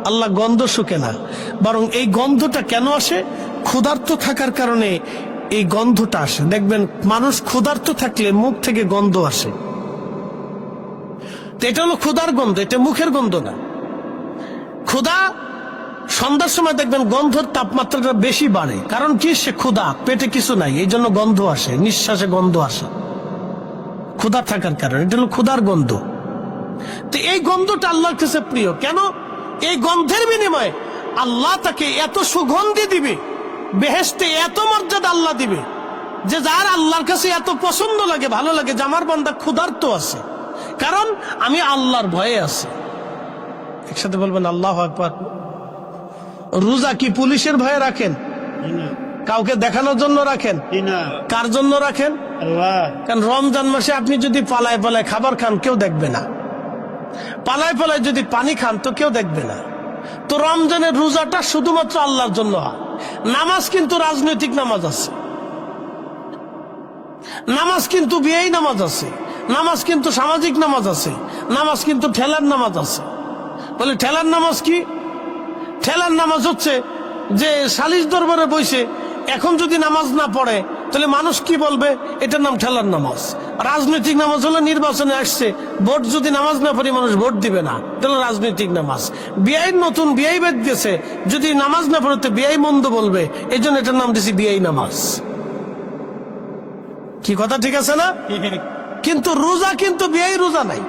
আল্লাহ গন্ধ শুকে না, বরং এই গন্ধটা কেন আসে? ক্ষুধার্ত থাকার কারণে এই গন্ধটা আসে। দেখবেন মানুষ ক্ষুধার্ত থাকলে মুখ থেকে গন্ধ আসে। এটা হলো ক্ষুধার গন্ধ, এটা মুখের গন্ধ না। ক্ষুধা সন্ধ্যার সময় দেখবেন গন্ধর তাপমাত্রাটা বেশি বাড়ে, কারণ কি? সে ক্ষুধা, পেটে কিছু নাই, এই জন্য গন্ধ আসে, নিঃশ্বাসে গন্ধ আসে, ক্ষুধা থাকার কারণে। এটা হলো ক্ষুধার গন্ধ। তো এই গন্ধটা আল্লাহর কাছে প্রিয় কেন? এই গন্ধের বিনিময়ে আল্লাহ তাকে এত সুগন্ধি দিবে, বেহেশতে এত মর্যাদা আল্লাহ দিবে, যে যার আল্লাহর কাছে এত পছন্দ লাগে, ভালো লাগে, যে আমার বান্দা ক্ষুধার্ত আছে, কারণ আমি আল্লাহর ভয়ে আছি। একসাথে বলবেন আল্লাহু আকবার। রোজা কি পুলিশের ভয়ে রাখেন? কাউকে দেখানোর জন্য রাখেন? কার জন্য রাখেন? আল্লাহ। কারণ রমজান মাসে আপনি যদি পালায় পালায় খাবার খান, কেউ দেখবে না। পালায় পালায় যদি পানি খান, তো কেউ দেখবে না। তো রমজানের রোজাটা শুধুমাত্র আল্লাহর জন্য হয়। নামাজ কিন্তু রাজনৈতিক নামাজ আছে, নামাজ কিন্তু বিয়েই নামাজ আছে, নামাজ কিন্তু সামাজিক নামাজ আছে, নামাজ কিন্তু ঠেলার নামাজ আছে। বলে ঠেলার নামাজ কি? ঠেলার নামাজ হচ্ছে যে সালিশ দরবারে বসে এখন যদি নামাজ না পড়ে তাহলে মানুষ কি বলবে? এটার নাম ঠেলার নামাজ। রাজনৈতিক নামাজ হলো নির্বাচনে আসছে, ভোট যদি নামাজ না পড়ে মানুষ ভোট দিবে না, এটা হলো রাজনৈতিক নামাজ। বিআই নতুন বিআই বেদ গেছে, যদি নামাজ না পড়ে তো বিআই মন্দ বলবে, এই জন্য এটার নাম দিয়েছি বিআই নামাজ। কি কথা ঠিক আছে না? কিন্তু রোজা কিন্তু বিআই রোজা নাই,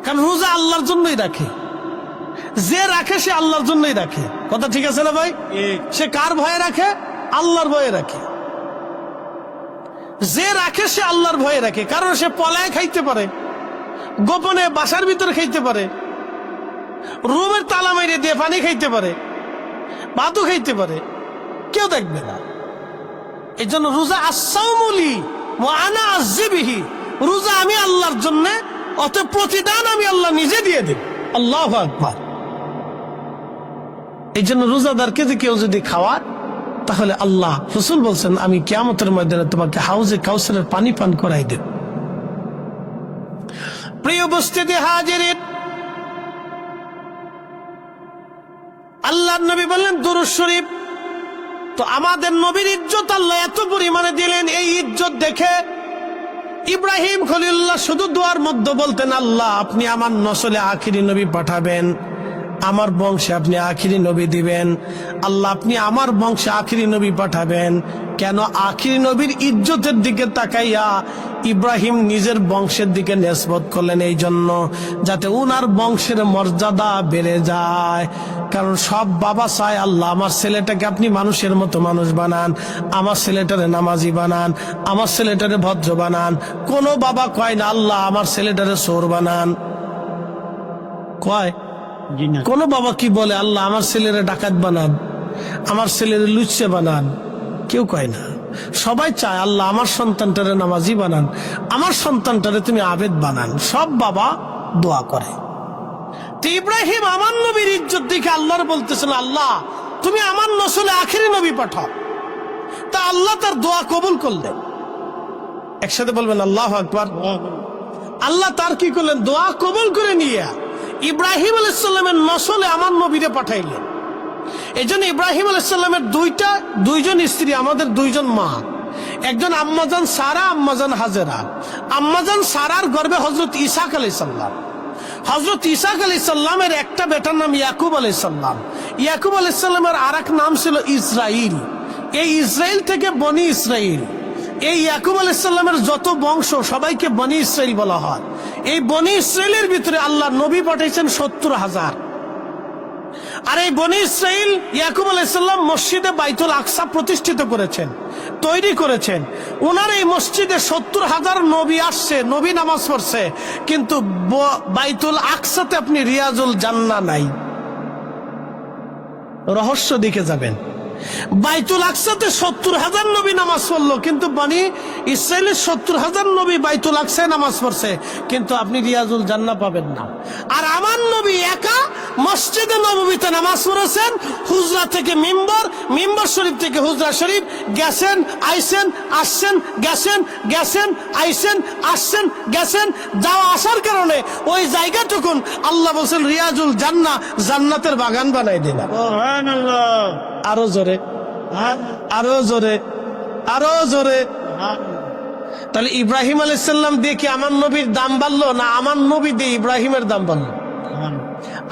কারণ রোজা আল্লাহর জন্যই রাখে। যে রাখে সে আল্লাহর জন্যই রাখে। কথা ঠিক আছে না ভাই? সে কার ভয়ে রাখে? আল্লাহর ভয়ে রাখে। যে রাখে সে আল্লাহর ভয়ে রাখে, কারণ সে পলায় খাইতে পারে, গোপনে বাসার ভিতরে খাইতে পারে, রুমের তালা মেরে দিয়ে পানি খাইতে পারে, ভাতও খাইতে পারে, কেউ দেখবে না। এই জন্য রোজা আসাউমুলি ওয়া আনা আযবিহি, রোজা আমি আল্লাহর জন্য, অত প্রতিদান আমি আল্লাহ নিজে দিয়ে দেব। আল্লাহু আকবার। এই জন্য রোজাদারকে কেউ যদি খাওয়ার, তাহলে আল্লাহ রাসূল বলছেন আমি কিয়ামতের ময়দানে তোমাকে হাউজে কাউসারের পানি পান করাই দেব। প্রিয় উপস্থিতি হাজিরিন, আল্লাহর নবী বললেন দুরূদ শরীফ। তো আমাদের নবীর ইজ্জত আল্লাহ এত পরিমাণে দিলেন, এই ইজ্জত দেখে ইব্রাহিম খলিলুল্লাহ শুধু দোয়ার মধ্যে বলতেন, আল্লাহ আপনি আমার নসলে আখিরি নবী পাঠাবেন, আমার বংশে আপনি আখিরি নবী দিবেন। আল্লাহ আপনি আমার বংশে আখিরি নবী পাঠাবেন। কেন? আখিরি নবীর ইজ্জতের দিকে তাকাইয়া ইব্রাহিম নিজের বংশের দিকে নিসবত করলেন, এই জন্য যাতে উনার বংশের মর্যাদা বেড়ে যায়। কারণ সব বাবা চায় আল্লাহ আমার ছেলেটাকে আপনি মানুষের মতো মানুষ বানান, আমার ছেলেটারে নামাজি বানান, আমার ছেলেটারে ভদ্র বানান। কোনো বাবা কয় না আল্লাহ আমার ছেলেটারে চোর বানান। কয়? কোন বাবা কি বলে আল্লাহ আমার ছেলেরা ডাকাত বানান, আমার ছেলেরা লুচ্চে বানান? কেউ কয় না। সবাই চায় আল্লাহ আমার সন্তানটারে নামাজি বানান, আমার সন্তানটারে তুমি আবেদ বানান। সব বাবা দোয়া করে। তো ইব্রাহিম আমার নবীর ইজ্জত দেখে আল্লাহর বলতেছেন, আল্লাহ তুমি আমার নসলে আখিরি নবী পাঠাও। তা আল্লাহ তার দোয়া কবুল করলেন। একসাথে বলবেন আল্লাহু আকবার। আল্লাহ তার কি করলেন? দোয়া কবুল করে নিয়ে ইব্রাহিম আলাইহিস সালামের নসলে আমার নবীরে পাঠাইলেন। এই জন্য ইব্রাহিম আলাইহিস সালামের দুইজন স্ত্রী, আমাদের দুইজন মা, একজন আম্মাজান সারা, আম্মাজান হাজেরা। আম্মাজান সারার গর্ভে হযরত ইসাক আলাইহিস সালাম, হযরত ইসাক আলাইহিস সালামের একটা বেটার নাম ইয়াকুব আলাইহিস সালাম। ইয়াকুব আলাইহিস সালামের আরেক নাম ছিল ইসরাইল। এই ইসরাইল থেকে বনি ইসরাইল। এই ইয়াকুব আলাইহিস সালামের যত বংশ সবাইকে বনি ইসরাইল বলা হয়। এই বনি ইসরাইলের ভিতরে আল্লাহ নবী পাঠাইছেন 70,000। আর এই বনি ইসরাইল ইয়াকুব আলাইহিস সালাম মসজিদে বাইতুল আকসা প্রতিষ্ঠিত করেছেন, তৈরি করেছেন। ওনার এই মসজিদে 70,000 নবী আসছে, নবী নামাজ পড়ছে, কিন্তু বাইতুল আকসাতে আপনি রিয়াজুল জান্নাহ নাই। রহস্য দিকে যাবেন। বাইতুল আকসাতে 70,000 নবী নামাজ পড়লো, কিন্তু বনি ইসরাইলের 70,000 নবী বাইতুল আকসায় নামাজ পড়ছে, কিন্তু আপনি রিয়াজুল জান্নাহ পাবেন না। আর আমার নবী একা মসজিদে নববীতে নামাজ পড়েছেন, হুজরা থেকে মিম্বর, মিম্বর শরীফ থেকে হুজরা শরীফ, গেছেন আইসেন, আসছেন গেছেন, গেছেন আইসেন, আসছেন গেছেন। যাওয়া আসার কারণে ওই জায়গাটুকুন আল্লাহ বলছেন রিয়াজুল জান্নাহ, জান্নাতের বাগান বানাই দিলাম। সুবহানাল্লাহ। আরো জোরে, আরো জোরে, আরো জোরে। তাহলে ইব্রাহিম আলাইহিস সালাম দিয়ে কি আমার নবীর দাম বাড়লো, না আমার নবী দিয়ে ইব্রাহিমের দাম বাড়লো?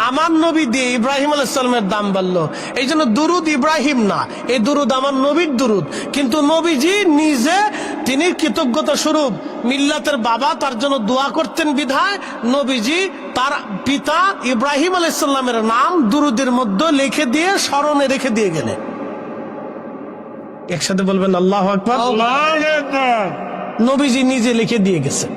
আমার নবী দিয়ে ইব্রাহিম আলাইহিস সালামের দাম বাড়লো, এই জন্য দুরুদ ইব্রাহিম না, এই দুরুদ আমার নবীর দুরুদ। কিন্তু নবীজি নিজে তিনি কৃতজ্ঞতা স্বরূপ মিল্লাতের বাবা তার জন্য দোয়া করতেন বিধায় নবীজি তার পিতা ইব্রাহিম আলাইহিস সালামের নাম দুরুদের মধ্যে লিখে দিয়ে স্মরণে রেখে দিয়ে গেলেন। একসাথে বলবেন আল্লাহু আকবার। আল্লাহু আকবার। নবীজি নিজে লিখে দিয়ে গেছেন,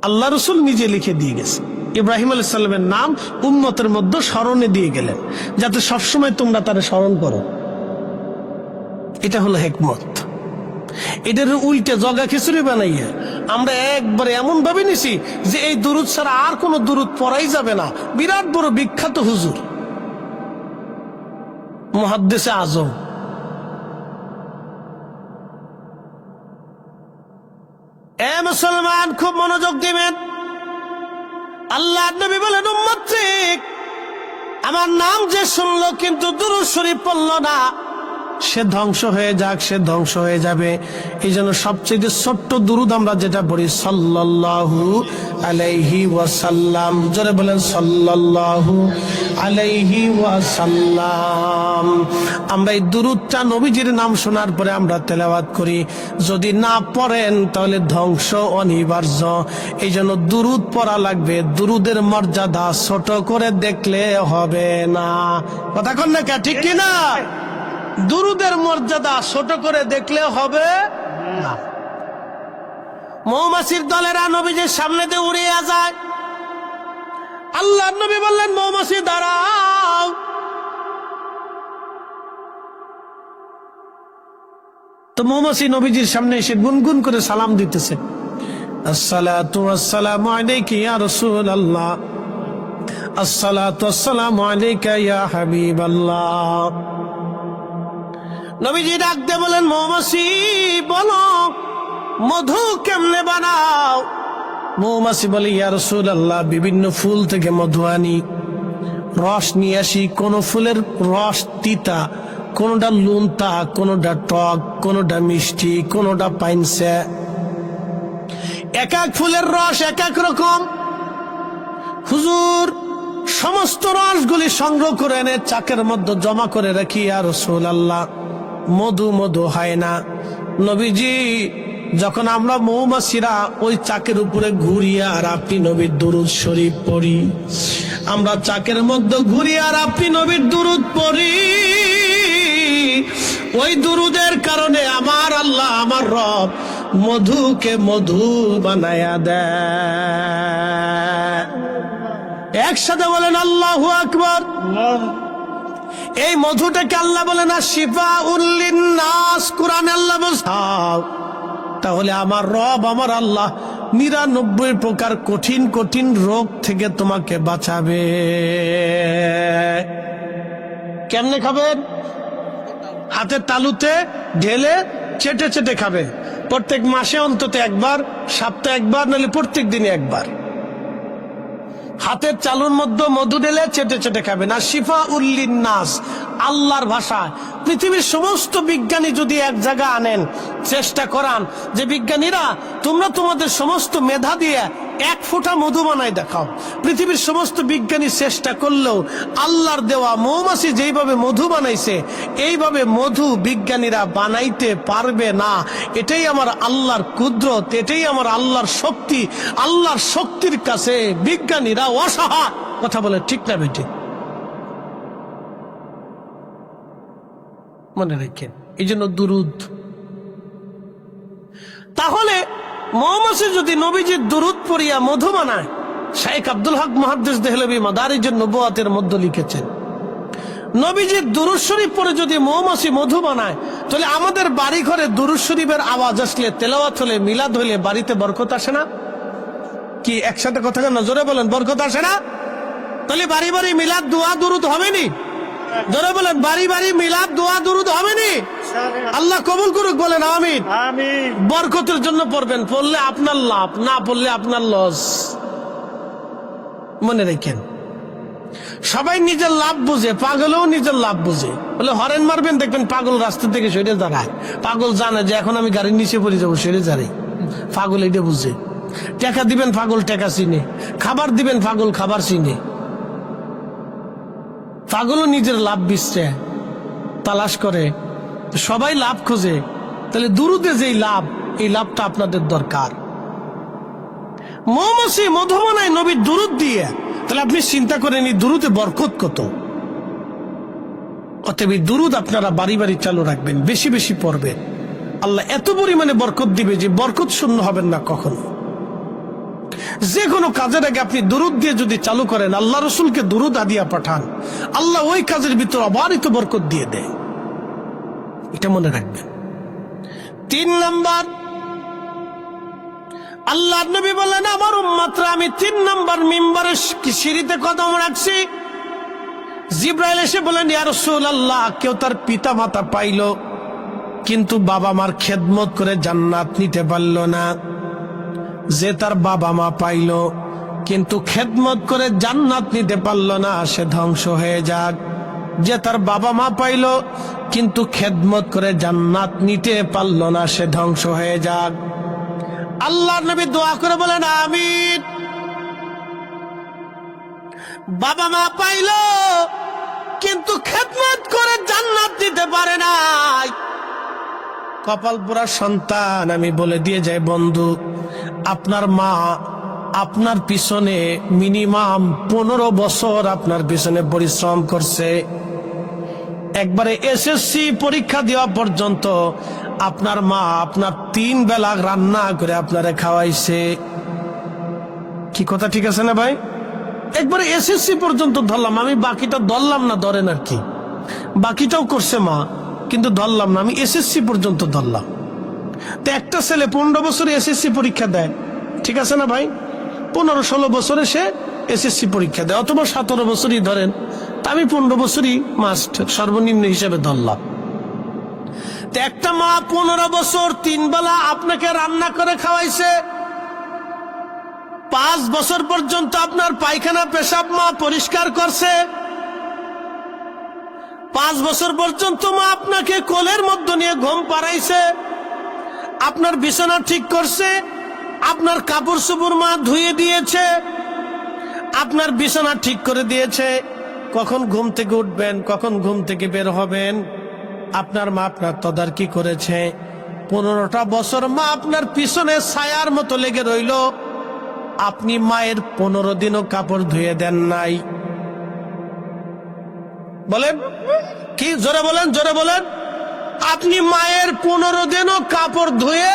আল্লাহ রসুল নিজে লিখে দিয়ে গেছে। ইব্রাহিম আলাইহিস সালামের নাম উম্মতের মধ্যে স্মরণে দিয়ে গেলেন, যাতে সবসময় তোমরা তারে স্মরণ করো। এটা হলো হিকমত। এটার উল্টে জগা খিচুড়ি বানাইয়া আমরা একবারে এমন ভাবে নিছি যে এই দুরুদ ছাড়া আর কোনো দুরুদ পড়াই যাবে না। বিরাট বড় বিখ্যাত হুজুর মুহাদ্দিসে আজম, এ মুসলমান খুব মনোযোগ দিবেন। আল্লাহ নবী বলেন, উম্মত আমার নাম যে শুনলো কিন্তু দুরূদ শরীফ পড়লো না, সে ধ্বংস হয়ে যাক, সে ধ্বংস হয়ে যাবে। এই জন্য সবচেয়ে ছোট্ট দুরূদ আমরা যেটা পড়ি সাল্লাল্লাহু আলাইহি ওয়াসাল্লাম, জোরে বলেন সাল্লাল্লাহু আলাইহি ওয়াসাল্লাম। আমরা এই দুরূদটা নবীজির নাম শোনার পরে আমরা তেলাওয়াত করি। যদি না পড়েন তাহলে ধ্বংস অনিবার্য। এই জন্য দুরূদ পড়া লাগবে। দুরূদের মর্যাদা ছোট করে দেখলে হবে না। কথা কন না কে, ঠিক কিনা? দুরুদের মর্যাদা ছোট করে দেখলে হবে না। মৌমাছির দলেরা নবীজির সামনে দিয়ে উড়িয়া যায়। আল্লাহ নবী বললেন, মৌমাছি দাঁড়াও। তো মৌমাছি নবীজির সামনে এসে গুনগুন করে সালাম দিতেছে, আসসালাতু ওয়াসসালামু আলাইকা ইয়া রাসূলুল্লাহ, আসসালাতু ওয়াসসালামু আলাইকা ইয়া হাবিবাল্লাহ। নবীজি ডাক দিয়ে বলেন, মৌমাছি বলো মধু কেমনে বানাও? মৌমাছি বলে, ইয়া রাসূলুল্লাহ, বিভিন্ন ফুল থেকে মধু আনি, রস নিয়ে আসি। কোন ফুলের রস তিতা, কোনটা লুনতা, কোনটা টক, কোনটা মিষ্টি, কোনটা পাইনসে। এক এক ফুলের রস এক এক রকম। হুজুর সমস্ত রসগুলি সংগ্রহ করে এনে চাকের মধ্যে জমা করে রাখি, ইয়া রাসূলুল্লাহ, মধু মধু হয় না। নবীজি যখন আমরা মৌমাছিরা ওই চাকের উপরে ঘুরি আর আপনি নবীর দুরূদ শরীফ পড়ি, আমরা চাকের মধ্যে ঘুরি আর আপনি নবীর দুরূদ পড়ি, ওই দুরূদের কারণে আমার আল্লাহ আমার রব মধুকে মধু বানায়া দেয়। একসাথে বলেন আল্লাহু আকবার। এই মধুটাকে আল্লাহ বলে না শিফাউল লিন্নাস, কোরআনে আল্লাহ বলছেন। তাহলে আমার রব আমার আল্লাহ ৯৯ প্রকার কঠিন কঠিন রোগ থেকে তোমাকে বাঁচাবে। কেমনে খাবেন? হাতের তালুতে ঢেলে চেটে চেটে খাবে। প্রত্যেক মাসে অন্তত একবার, সপ্তাহে একবার, নাহলে প্রত্যেক দিনে একবার হাতের চালুর মধ্যে মধু ঢেলে চেটে চেটে খাবে। না শিফাউল লিন্নাস, আল্লাহর ভাষায়। পৃথিবীর সমস্ত বিজ্ঞানী যদি এক জায়গা আনেন, চেষ্টা করান যে বিজ্ঞানীরা তোমরা তোমাদের সমস্ত মেধা দিয়ে এক ফোঁটা মধু বানাই দেখাও, পৃথিবীর সমস্ত বিজ্ঞানী চেষ্টা করলেও আল্লাহর দেওয়া মৌমাছি যেইভাবে মধু বানাইছে এইভাবে মধু বিজ্ঞানীরা বানাইতে পারবে না। এটাই আমার আল্লাহর কুদরত, এটাই আমার আল্লাহর শক্তি। আল্লাহর শক্তির কাছে বিজ্ঞানীরা অসহায়। কথা বলে ঠিক না বেঠিক? মনে রাখেন, এই জন্য দুরুদ। তাহলে মৌমাছি যদি নবীজির দুরুদ পড়িয়া মধু বানায়, শাইখ আব্দুল হক মুহাদ্দিস দেহলভী মাদারিজুন নবুওয়াতের মধ্যে লিখেছেন, নবীজির দুরুদ শরীফ পড়ে যদি মৌমাছি মধু বানায়, তাহলে আমাদের বাড়ি ঘরে দুরুদ শরীফের আওয়াজ আসলে, তেলাওয়াত হলে, মিলাদ হলে বাড়িতে বরকত আসে না? কি একসাথে কথা নজরে বলেন, বরকত আসে না? তাহলে বাড়ি বাড়ি মিলাদ দোয়া দুরুদ হবে নি? জোরে বলেন, বাড়ি বাড়ি মিলাদ দোয়া দুরুদ হবে নি? আল্লাহ কবুল করুক, বলেন আমিন। আমিন। বরকতের জন্য পড়বেন, পড়লে আপনার লাভ, না পড়লে আপনার লস। মনে রাখেন, সবাই নিজের লাভ বুঝে, পাগলও নিজের লাভ বুঝে। বলে হরেন মারবেন, দেখবেন পাগল রাস্তা থেকে সরে দাঁড়ায়। পাগল জানে যে এখন আমি গাড়ির নিচে পড়ে যাবো, সরে যারে। পাগল এটা বুঝে। টাকা দিবেন পাগল টাকা চিনে, খাবার দিবেন পাগল খাবার চিনে। পাগলও নিজের লাভ বিচ্ছে তালাশ করে, সবাই লাভ খোঁজে। তাহলে দুরুদে যেই লাভ, এই লাভটা আপনাদের দরকার। মৌমাছি মধু বানায় নবীর দুরুদ দিয়ে, তাহলে আপনি চিন্তা করেন এই দুরুদে বরকত কত। অতএব এই দুরুদ আপনারা বাড়ি বাড়ি চালু রাখবেন, বেশি বেশি পড়বেন। আল্লাহ এত পরিমাণে বরকত দিবে যে বরকত শূন্য হবেন না কখনো। যে কোনো কাজের আগে আপনি দুরুদ দিয়ে যদি চালু করেন, আল্লাহ রসুলকে দুরুদ আদিয়া পাঠান, আল্লাহ ওই কাজের ভিতর অবারিত বরকত দিয়ে দেয়। এটা মনে রাখবেন। 3 নাম্বার, আল্লাহ নবী বলেন আমার উম্মতরা আমি 3 নাম্বার মিম্বারের সিঁড়িতে কদম রাখছি। জিব্রাইল এসে বলেন ইয়া রাসূলুল্লাহ, কেউ তার পিতা মাতা পাইল কিন্তু বাবা মার খেদমত করে জান্নাত নিতে পারল না। যে তার বাবা মা পাইল কিন্তু খেদমত করে জান্নাত নিতে পারল না, সে ধ্বংস হয়ে যাক। যে তার বাবা মা পাইল কিন্তু খেদমত করে জান্নাত নিতে পারল না, সে ধ্বংস হয়ে যাক। আল্লাহ নবী দোয়া করে বলেন আমিন। বাবা মা পাইল কিন্তু খেদমত করে জান্নাত দিতে পারে নাই, কপাল পোড়া সন্তান। আমি বলে দিয়ে যাই বন্ধু, আপনার মা আপনার পিছনে মিনিমাম 15 বছর আপনার পিছনে পরিশ্রম করছে। একবারে এসএসসি পরীক্ষা দেওয়া পর্যন্ত আপনার মা আপনার 3 বেলা রান্না করে আপনারে খাওয়াইছে। কি কথা ঠিক আছে না ভাই? একবারে এসএসসি পর্যন্ত ধরলাম, আমি বাকিটা ধরলাম না, ধরেন আর কি। বাকিটাও করছে মা, কিন্তু ধরলাম না, আমি এসএসসি পর্যন্ত ধরলাম। তো একটা ছেলে 15 বছরে এসএসসি পরীক্ষা দেয়, ঠিক আছে না ভাই? 15-16 বছরে সে এসএসসি পরীক্ষা দেয়, অথবা 17 বছরই ধরেন। তা আমি 15 বছরই মাস্ট সর্বনিম্ন হিসেবে ধরলাম। তো একটা মা 15 বছর 3 বেলা আপনাকে রান্না করে খাওয়াইছে। 5 বছর পর্যন্ত আপনার পায়খানা পেশাব মা পরিষ্কার করছে। 5 বছর পর্যন্ত মা আপনাকে কোলের মধ্যে নিয়ে ঘুম পাড়াইছে, আপনার বিছানা ঠিক করছে, আপনার কাপড় চোপড় মা ধুয়ে দিয়েছে, আপনার বিছানা ঠিক করে দিয়েছে। কখন ঘুম থেকে উঠবেন, কখন ঘুম থেকে বের হবেন, আপনার মা আপনার তদারকি করেছে। 15টা বছর মা আপনার পিছনে ছায়ার মতো লেগে রইল, আপনি মায়ের 15 দিনও কাপড় ধুয়ে দেন নাই। বলেন কি? জোরে বলেন, জোরে বলেন। আপনি মায়ের 15 দিনও কাপড় ধুয়ে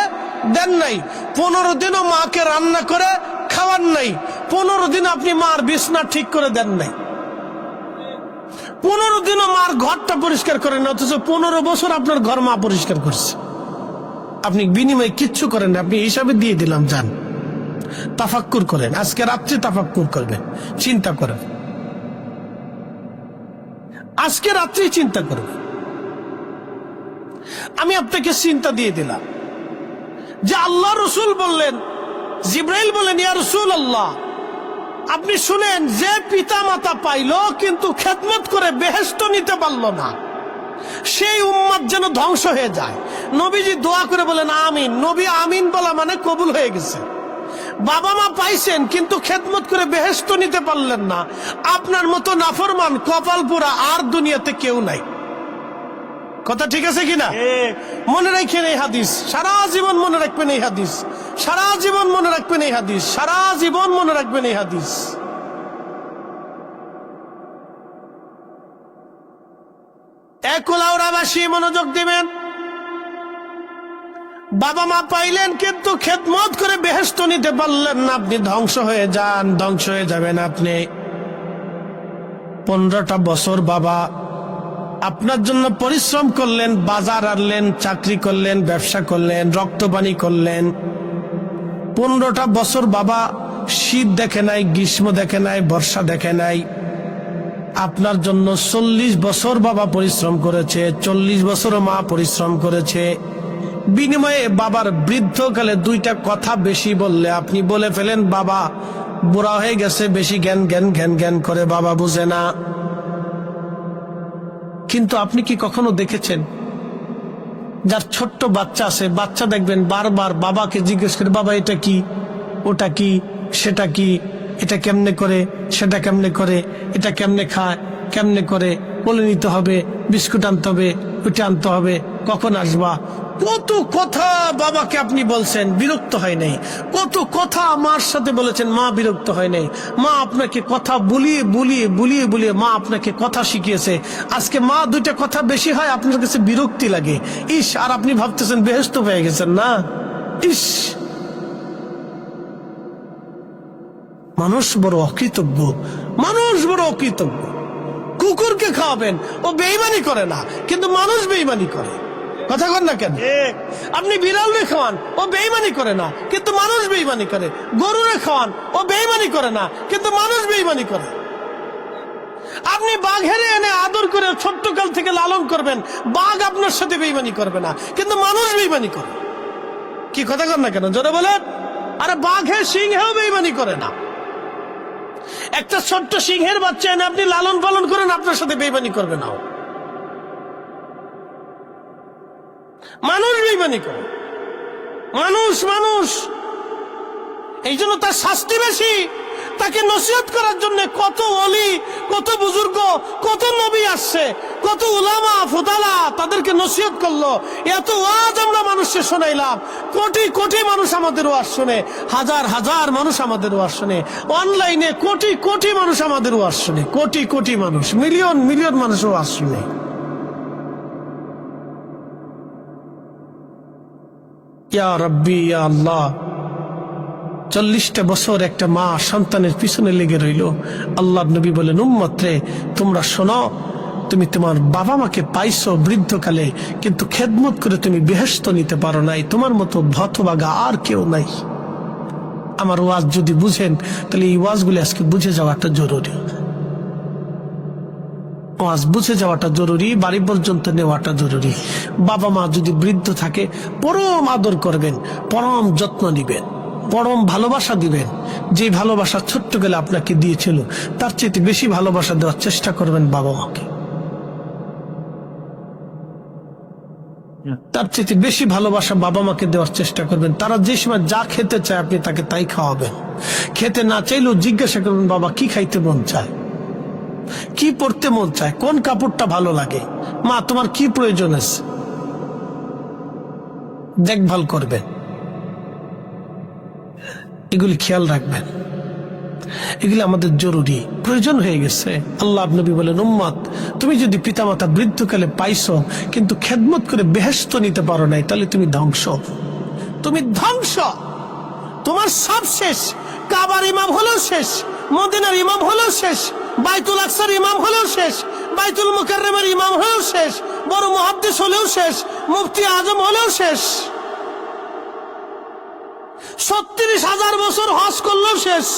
দেন নাই, 15 দিনও মাকে রান্না করে খাওয়ান নাই, 15 দিন আপনি মার বিছনা ঠিক করে দেন নাই, 15 দিনও মার ঘরটা পরিষ্কার করেন না, অথচ 15 বছর আপনার ঘর মা পরিষ্কার করছে। আপনি বিনিময়ে কিচ্ছু করেন না, আপনি হিসাবে দিয়ে দিলাম। যান তাফাক্কুর করেন, আজকে রাত্রে তাফাক্কুর করবেন, চিন্তা করেন, আজকে রাত্রে চিন্তা করবেন। আমি আপনাকে চিন্তা দিয়ে দিলাম যে আল্লাহ রসুল বললেন, জিব্রাইল বলেন ইয়া রাসূলুল্লাহ, আপনি শুনেন যে পিতা মাতা পাইল কিন্তু খেদমত করে বেহেশত নিতে পারল না, সেই উম্মত যেন ধ্বংস হয়ে যায়। নবীজি দোয়া করে বলেন আমিন। নবী আমিন বলা মানে কবুল হয়ে গেছে। বাবা মা পাইছেন কিন্তু খেদমত করে বেহেশত নিতে পারলেন না, আপনার মতো নাফরমান কপাল পোড়া আর দুনিয়াতে কেউ নাই। কথা ঠিক আছে কিনা? মনে রাখেন এই হাদিস, সারা জীবন মনে রাখবেন এই হাদিস, সারা জীবন মনে রাখবেন এই হাদিস, সারা জীবন মনে রাখবেন এই হাদিস। একলাউরাবাসী মনোযোগ দিবেন। বাবা মা পাইলেন কিন্তু খেদমত করে বেহেশত নিতে পারলেন না, আপনি ধ্বংস হয়ে যান, ধ্বংস হয়ে যাবেন আপনি। 15টা বছর বাবা আপনার জন্য পরিশ্রম করলেন, বাজার আনলেন, চাকরি করলেন, ব্যবসা করলেন, রক্তপানি করলেন। 15টা বছর বাবা শীত দেখে নাই, গ্রীষ্ম দেখে নাই, বর্ষা দেখে নাই। আপনার জন্য 40 বছর বাবা পরিশ্রম করেছে, 40 বছরও মা পরিশ্রম করেছে। বিনিময়ে বাবার বৃদ্ধকালে 2টা কথা বেশি বললে আপনি বলে ফেলেন বাবা বুড়া হয়ে গেছে, বেশি জ্ঞান জ্ঞান জ্ঞান জ্ঞান করে, বাবা বুঝে না। কিন্তু আপনি কি কখনো দেখেছেন যার ছোট্ট বাচ্চা আছে, বাচ্চা দেখবেন বারবার বাবাকে জিজ্ঞেস করে বাবা এটা কি, ওটা কি সেটা কি, এটা কেমনে করে সেটা কেমনে করে, এটা কেমনে খায় কেমনে করে, বলে নিতে হবে, বিস্কুট আনতে হবে, ওইটা আনতে হবে, কখন আসবা। কত কথা বাবাকে আপনি বলছেন, বিরক্ত হয় নাই। কত কথা মার সাথে বলেছেন, মা বিরক্ত হয় নাই। মা আপনাকে কথা বুলিয়ে বুলিয়ে বুলিয়ে বুলিয়ে মা আপনাকে কথা শিখিয়েছে। আজকে মা দুইটা কথা বেশি হয়, আপনার কাছে বিরক্তি লাগে। ইস, আর আপনি ভাবতেছেন বেহেশত পেয়ে গেছেন না। ইস, মানুষ বড় অকৃতজ্ঞ, মানুষ বড় অকৃতজ্ঞ। কুকুরকে খাওয়াবেন, ও বেঈমানি করে না, কিন্তু মানুষ বেঈমানি করে। কথা কন না কেন? আপনি বিড়ালরে খাওয়ান, ও বেঈমানি করে না, কিন্তু মানুষ বেঈমানি করে। গরুরে খাওয়ান, ও বেঈমানি করে না, কিন্তু মানুষ বেঈমানি করে। আপনি বাঘেরে এনে আদর করে ছোট্টকাল থেকে লালন করবেন, বাঘ আপনার সাথে বেঈমানি করবে না, কিন্তু মানুষ বেঈমানি করে। কি কথা কন না কেন? জোরে বলেন। আরে বাঘের সিংহেও বেঈমানি করে না। একটা ছোট্ট সিংহের বাচ্চা এনে আপনি লালন পালন করেন, আপনার সাথে বেঈমানি করবে না। মানুষ বেঈমানি করে, মানুষ মানুষ। এই জন্য তার শাস্তি বেশি। তাকে নসিহত করার জন্য কত ওলি, কত বুজুর্গ, কত নবী আসছে, কত উলামা ফুদালা তাদেরকে নসিহত করলো। এত ওয়াজ আমরা মানুষকে শোনাইলাম। কোটি কোটি মানুষ আমাদের ওয়াজ শুনে, হাজার হাজার মানুষ আমাদের ওয়াজ শুনে, অনলাইনে কোটি কোটি মানুষ আমাদের ওয়াজ শুনে, কোটি কোটি মানুষ, মিলিয়ন মিলিয়ন মানুষ ওয়াজ শুনে। ইয়া রব্বি ইয়া আল্লাহ, 40টা বছর একটা মা সন্তানের পিছনে লেগে রইল। আল্লাহ নবী বলেন, উম্মত রে, তোমরা শোনো, তুমি তোমার বাবা মাকে পাইছো বৃদ্ধকালে, কিন্তু খেদমত করে তুমি বেহেশত নিতে পারো নাই। তোমার মতো হতভাগা আর কেউ নাই। আমার ওয়াজ যদি বুঝেন, তাহলে এই ওয়াজগুলি আজকে বুঝে যাওয়াটা জরুরি। ওয়াজ বুঝে যাওয়াটা জরুরি, বাড়ি পর্যন্ত নেওয়াটা জরুরি। বাবা মা যদি বৃদ্ধ থাকে, পরম আদর করবেন, পরম যত্ন নিবেন, পরম ভালোবাসা দিবেন। যে ভালোবাসা ছোট্ট গেলে আপনাকে দিয়েছিল, তার চেয়ে বেশি ভালোবাসা দেওয়ার চেষ্টা করবেন বাবা মাকে। তার চেয়ে বেশি ভালোবাসা বাবা মাকে দেওয়ার চেষ্টা করবেন। তারা যে সময় যা খেতে চায় আপনি তাকে তাই খাওয়াবেন। খেতে না চাইলেও জিজ্ঞাসা করবেন, বাবা কি খাইতে মন চায়, কি পড়তে মন চায়, কোন কাপড়টা ভালো লাগে, মা তোমার কি প্রয়োজন আছে, দেখভাল করবেন। এগুলি খেয়াল রাখবেন, এগুলি আমাদের জরুরি, প্রয়োজন হয়ে গেছে। আল্লাহ নবী বলেন, উম্মত, তুমি যদি পিতামাতা বৃদ্ধকালে পাইছো কিন্তু খেদমত করে বেহেশত নিতে পারো নাই, তাহলে তুমি ধ্বংস, তুমি ধ্বংস। তোমার সব শেষ। কাবার ইমাম হলেও শেষ, মদিনার ইমাম হলেও শেষ, বাইতুল আকসার ইমাম হলেও শেষ, বাইতুল মুকাররমের ইমাম হলেও শেষ, বড় মুহাদ্দিস হলেও শেষ, মুফতি আজম হলেও শেষ, ৩৬,০০০ বছর হজ করলেও শেষ,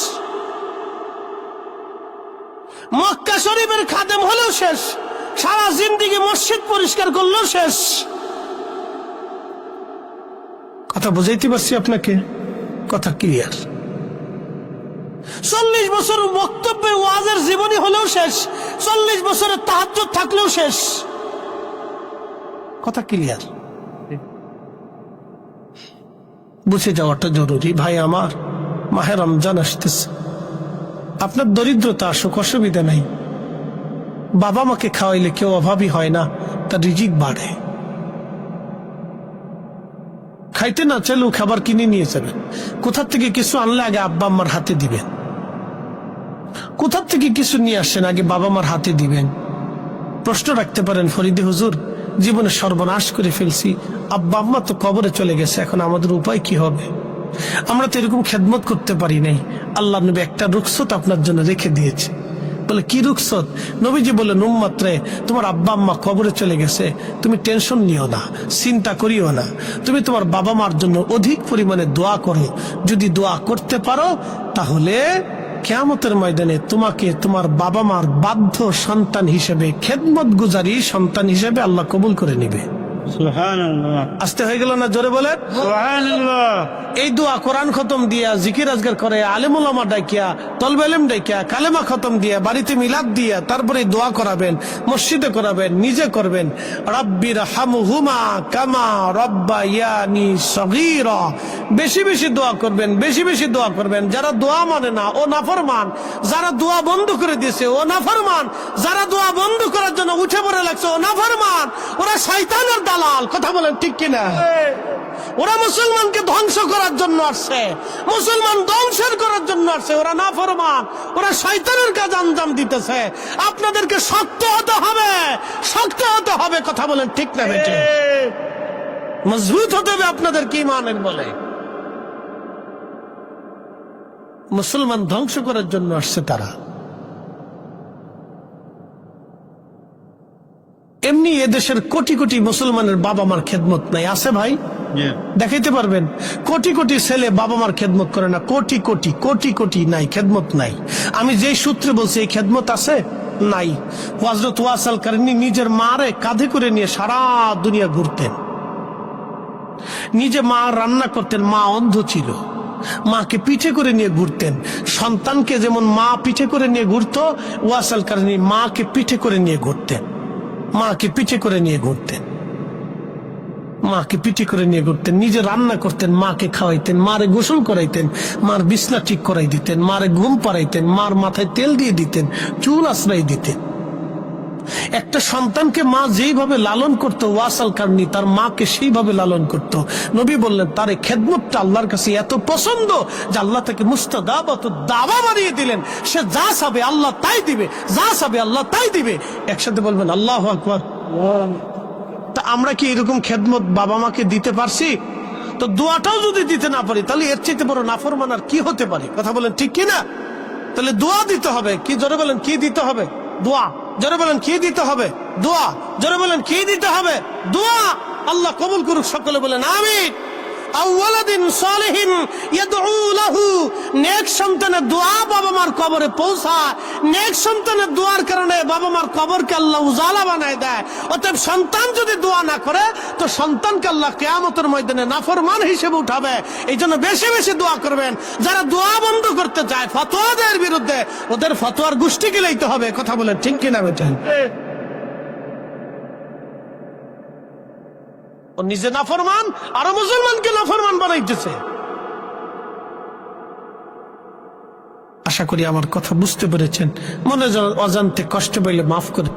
মক্কা শরীফের খাদেম হলেও শেষ, সারা জিন্দেগি মসজিদ পরিষ্কার করলেও শেষ। কথা বুঝাইতে পারছি আপনাকে? কথা ক্লিয়ার? ৪০ বছর বক্তব্যে ওয়াজের জীবনী হলেও শেষ, ৪০ বছরের তাহাজ্জুদ থাকলেও শেষ। কথা ক্লিয়ার? বুঝে যাওয়াটা জরুরি। ভাই আমার, মাহে রমজান আসতেছে, আপনার দরিদ্রতা আসুক, অসুবিধা নাই। বাবা মাকে খাওয়াইলে কেউ অভাবী হয় না, তার রিজিক বাড়ে। খাইতে না চাইলেও খাবার কিনে নিয়ে যাবেন। কোথা থেকে কিছু আনলে আগে আব্বা আম্মার হাতে দিবেন। কোথা থেকে কিছু নিয়ে আসেন, আগে বাবা মার হাতে দিবেন। প্রশ্ন রাখতে পারেন, ফরিদে হুজুর, জীবনে সর্বনাশ করে ফেলছি, আব্বা আম্মা তো কবরে চলে গেছে, এখন আমাদের উপায় কি হবে? আমরা তো এরকম খেদমত করতে পারি নাই। আল্লাহ নবী একটা রুখসত আপনার জন্য রেখে দিয়েছে। বলে, কি রুখসত? নবীজি বলে, উম্মত রে, তোমার আব্বা আম্মা কবরে চলে গেছে, তুমি টেনশন নিও না, চিন্তা করিও না। তুমি তোমার বাবা মার জন্য অধিক পরিমাণে দোয়া করো। যদি দোয়া করতে পারো, তাহলে কিয়ামতের ময়দানে তোমাকে তোমার বাবা মার বাধ্য সন্তান হিসেবে, খেদমত গুজারি সন্তান হিসেবে আল্লাহ কবুল করে নিবে। সুবহানাল্লাহ আসতে হয়ে গেল না? জোরে বলেন। সুবহানাল্লাহ এই দোয়া কোরআন খতম দিয়া, জিকির আজগার করে, আলেম ওলামা ডাকিয়া, তলবে ইলম ডাকিয়া, কালেমা খতম দিয়া, বাড়িতে মিলাদ দিয়া, তারপরে দোয়া করাবেন, মসজিদে করাবেন, নিজে করবেন। রাব্বির হামহুমা কামা রাব্বায়ানি সগীরা। বেশি বেশি দোয়া করবেন, বেশি বেশি দোয়া করবেন। যারা দোয়া মানে না ও নাফরমান, যারা দোয়া বন্ধ করে দিয়েছে ও নাফরমান, যারা দোয়া বন্ধ করার জন্য উঠে পড়ে লাগছে ও নাফরমান, ওরা শয়তানের দালাল। কথা বলেন ঠিক কিনা? ওরা মুসলমানকে ধ্বংস করার জন্য আসছে, মুসলমান ধ্বংসের করার জন্য আসছে। ওরা নাফরমান, ওরা শয়তানের কাজ আঞ্জাম দিতেছে। আপনাদেরকে শক্ত হতে হবে, শক্ত হতে হবে। কথা বলেন ঠিক না বেটে? মজবুত হতে হবে আপনাদেরকে ঈমানের বলে। মুসলমান ধ্বংস করার জন্য আসছে তারা। এমনি এদেশের কোটি কোটি মুসলমানের বাবা মার খেদমত নাই, আছে ভাই? দেখাইতে পারবেন? কোটি কোটি ছেলে বাবা মার খেদমত করে না, কোটি কোটি কোটি কোটি নাই, খেদমত নাই। আমি যেই সূত্রে বলছি এই খেদমত আছে নাই। হযরত ওয়াসাল কারনী নিজের মারে কাঁধে করে নিয়ে সারা দুনিয়া ঘুরতেন, নিজে মা রান্না করতেন, মা অন্ধ ছিল, মাকে পিঠে করে নিয়ে ঘুরতেন। সন্তানকে যেমন মা পিঠে করে নিয়ে ঘুরতো, ওয়াসাল কারনী মাকে পিঠে করে নিয়ে ঘুরতেন, মাকে পিঠে করে নিয়ে ঘুরতেন, মাকে পিঠে করে নিয়ে ঘুরতেন। নিজে রান্না করতেন, মাকে খাওয়াইতেন, মারে গোসল করাইতেন, মার বিছনা ঠিক করাই দিতেন, মারে ঘুম পাড়াইতেন, মার মাথায় তেল দিয়ে দিতেন, চুল আশ্রয় দিতেন। একটা সন্তানকে মা যেইভাবে লালন করতো ওয়াসাল কারনী তার মাকে সেইভাবে লালন করত। নবী বললেন তার এই খেদমতটা আল্লাহর কাছে এত পছন্দ যে আল্লাহ তাকে মুস্তাদাবাত দাওয়া বানিয়ে দিলেন। সে যা চাবে আল্লাহ তাই দিবে, যা চাবে আল্লাহ তাই দিবে। একসাথে বলবেন আল্লাহু আকবার। তা আমরা কি এরকম খেদমত বাবা মাকে দিতে পারছি? তো দোয়াটাও যদি দিতে না পারি তাহলে এর চাইতে বড় নাফরমান আর কি হতে পারে? কথা বলেন ঠিক কিনা? তাহলে দোয়া দিতে হবে। কি জোরে বলেন কি দিতে হবে? দোয়া। জোরে বলেন কি দিতে হবে? দোয়া। জোরে বলেন কি দিতে হবে? দোয়া। আল্লাহ কবুল করুক, সকলে বলেন আমিন। আওয়ালাদিন সালিহিন ইয়াদউ লাহু। নেক সন্তানের দোয়া বাবা মার কবরে পৌঁছায়। নেক সন্তানের দোয়ার কারণে বাবা মার কবরকে আল্লাহ উজালা বানায় দেয়। অতএব সন্তান যদি দোয়া না করে তো সন্তানকে আল্লাহ কিয়ামতের ময়দানে নাফরমান হিসেবে উঠাবে। এই জন্য বেশি বেশি দোয়া করবেন। যারা দোয়া বন্ধ করতে চায় ফতোয়াদের বিরুদ্ধে, ওদের ফতোয়ার গোষ্ঠী গিলাইতে হবে। কথা বলেন ঠিক কিনা বেটেন? ও নিজে নাফরমান, আরো মুসলমানকে নাফরমান বানাইতেছে। আশা করি আমার কথা বুঝতে পেরেছেন। মনে অজান্তে কষ্ট পেলে মাফ করে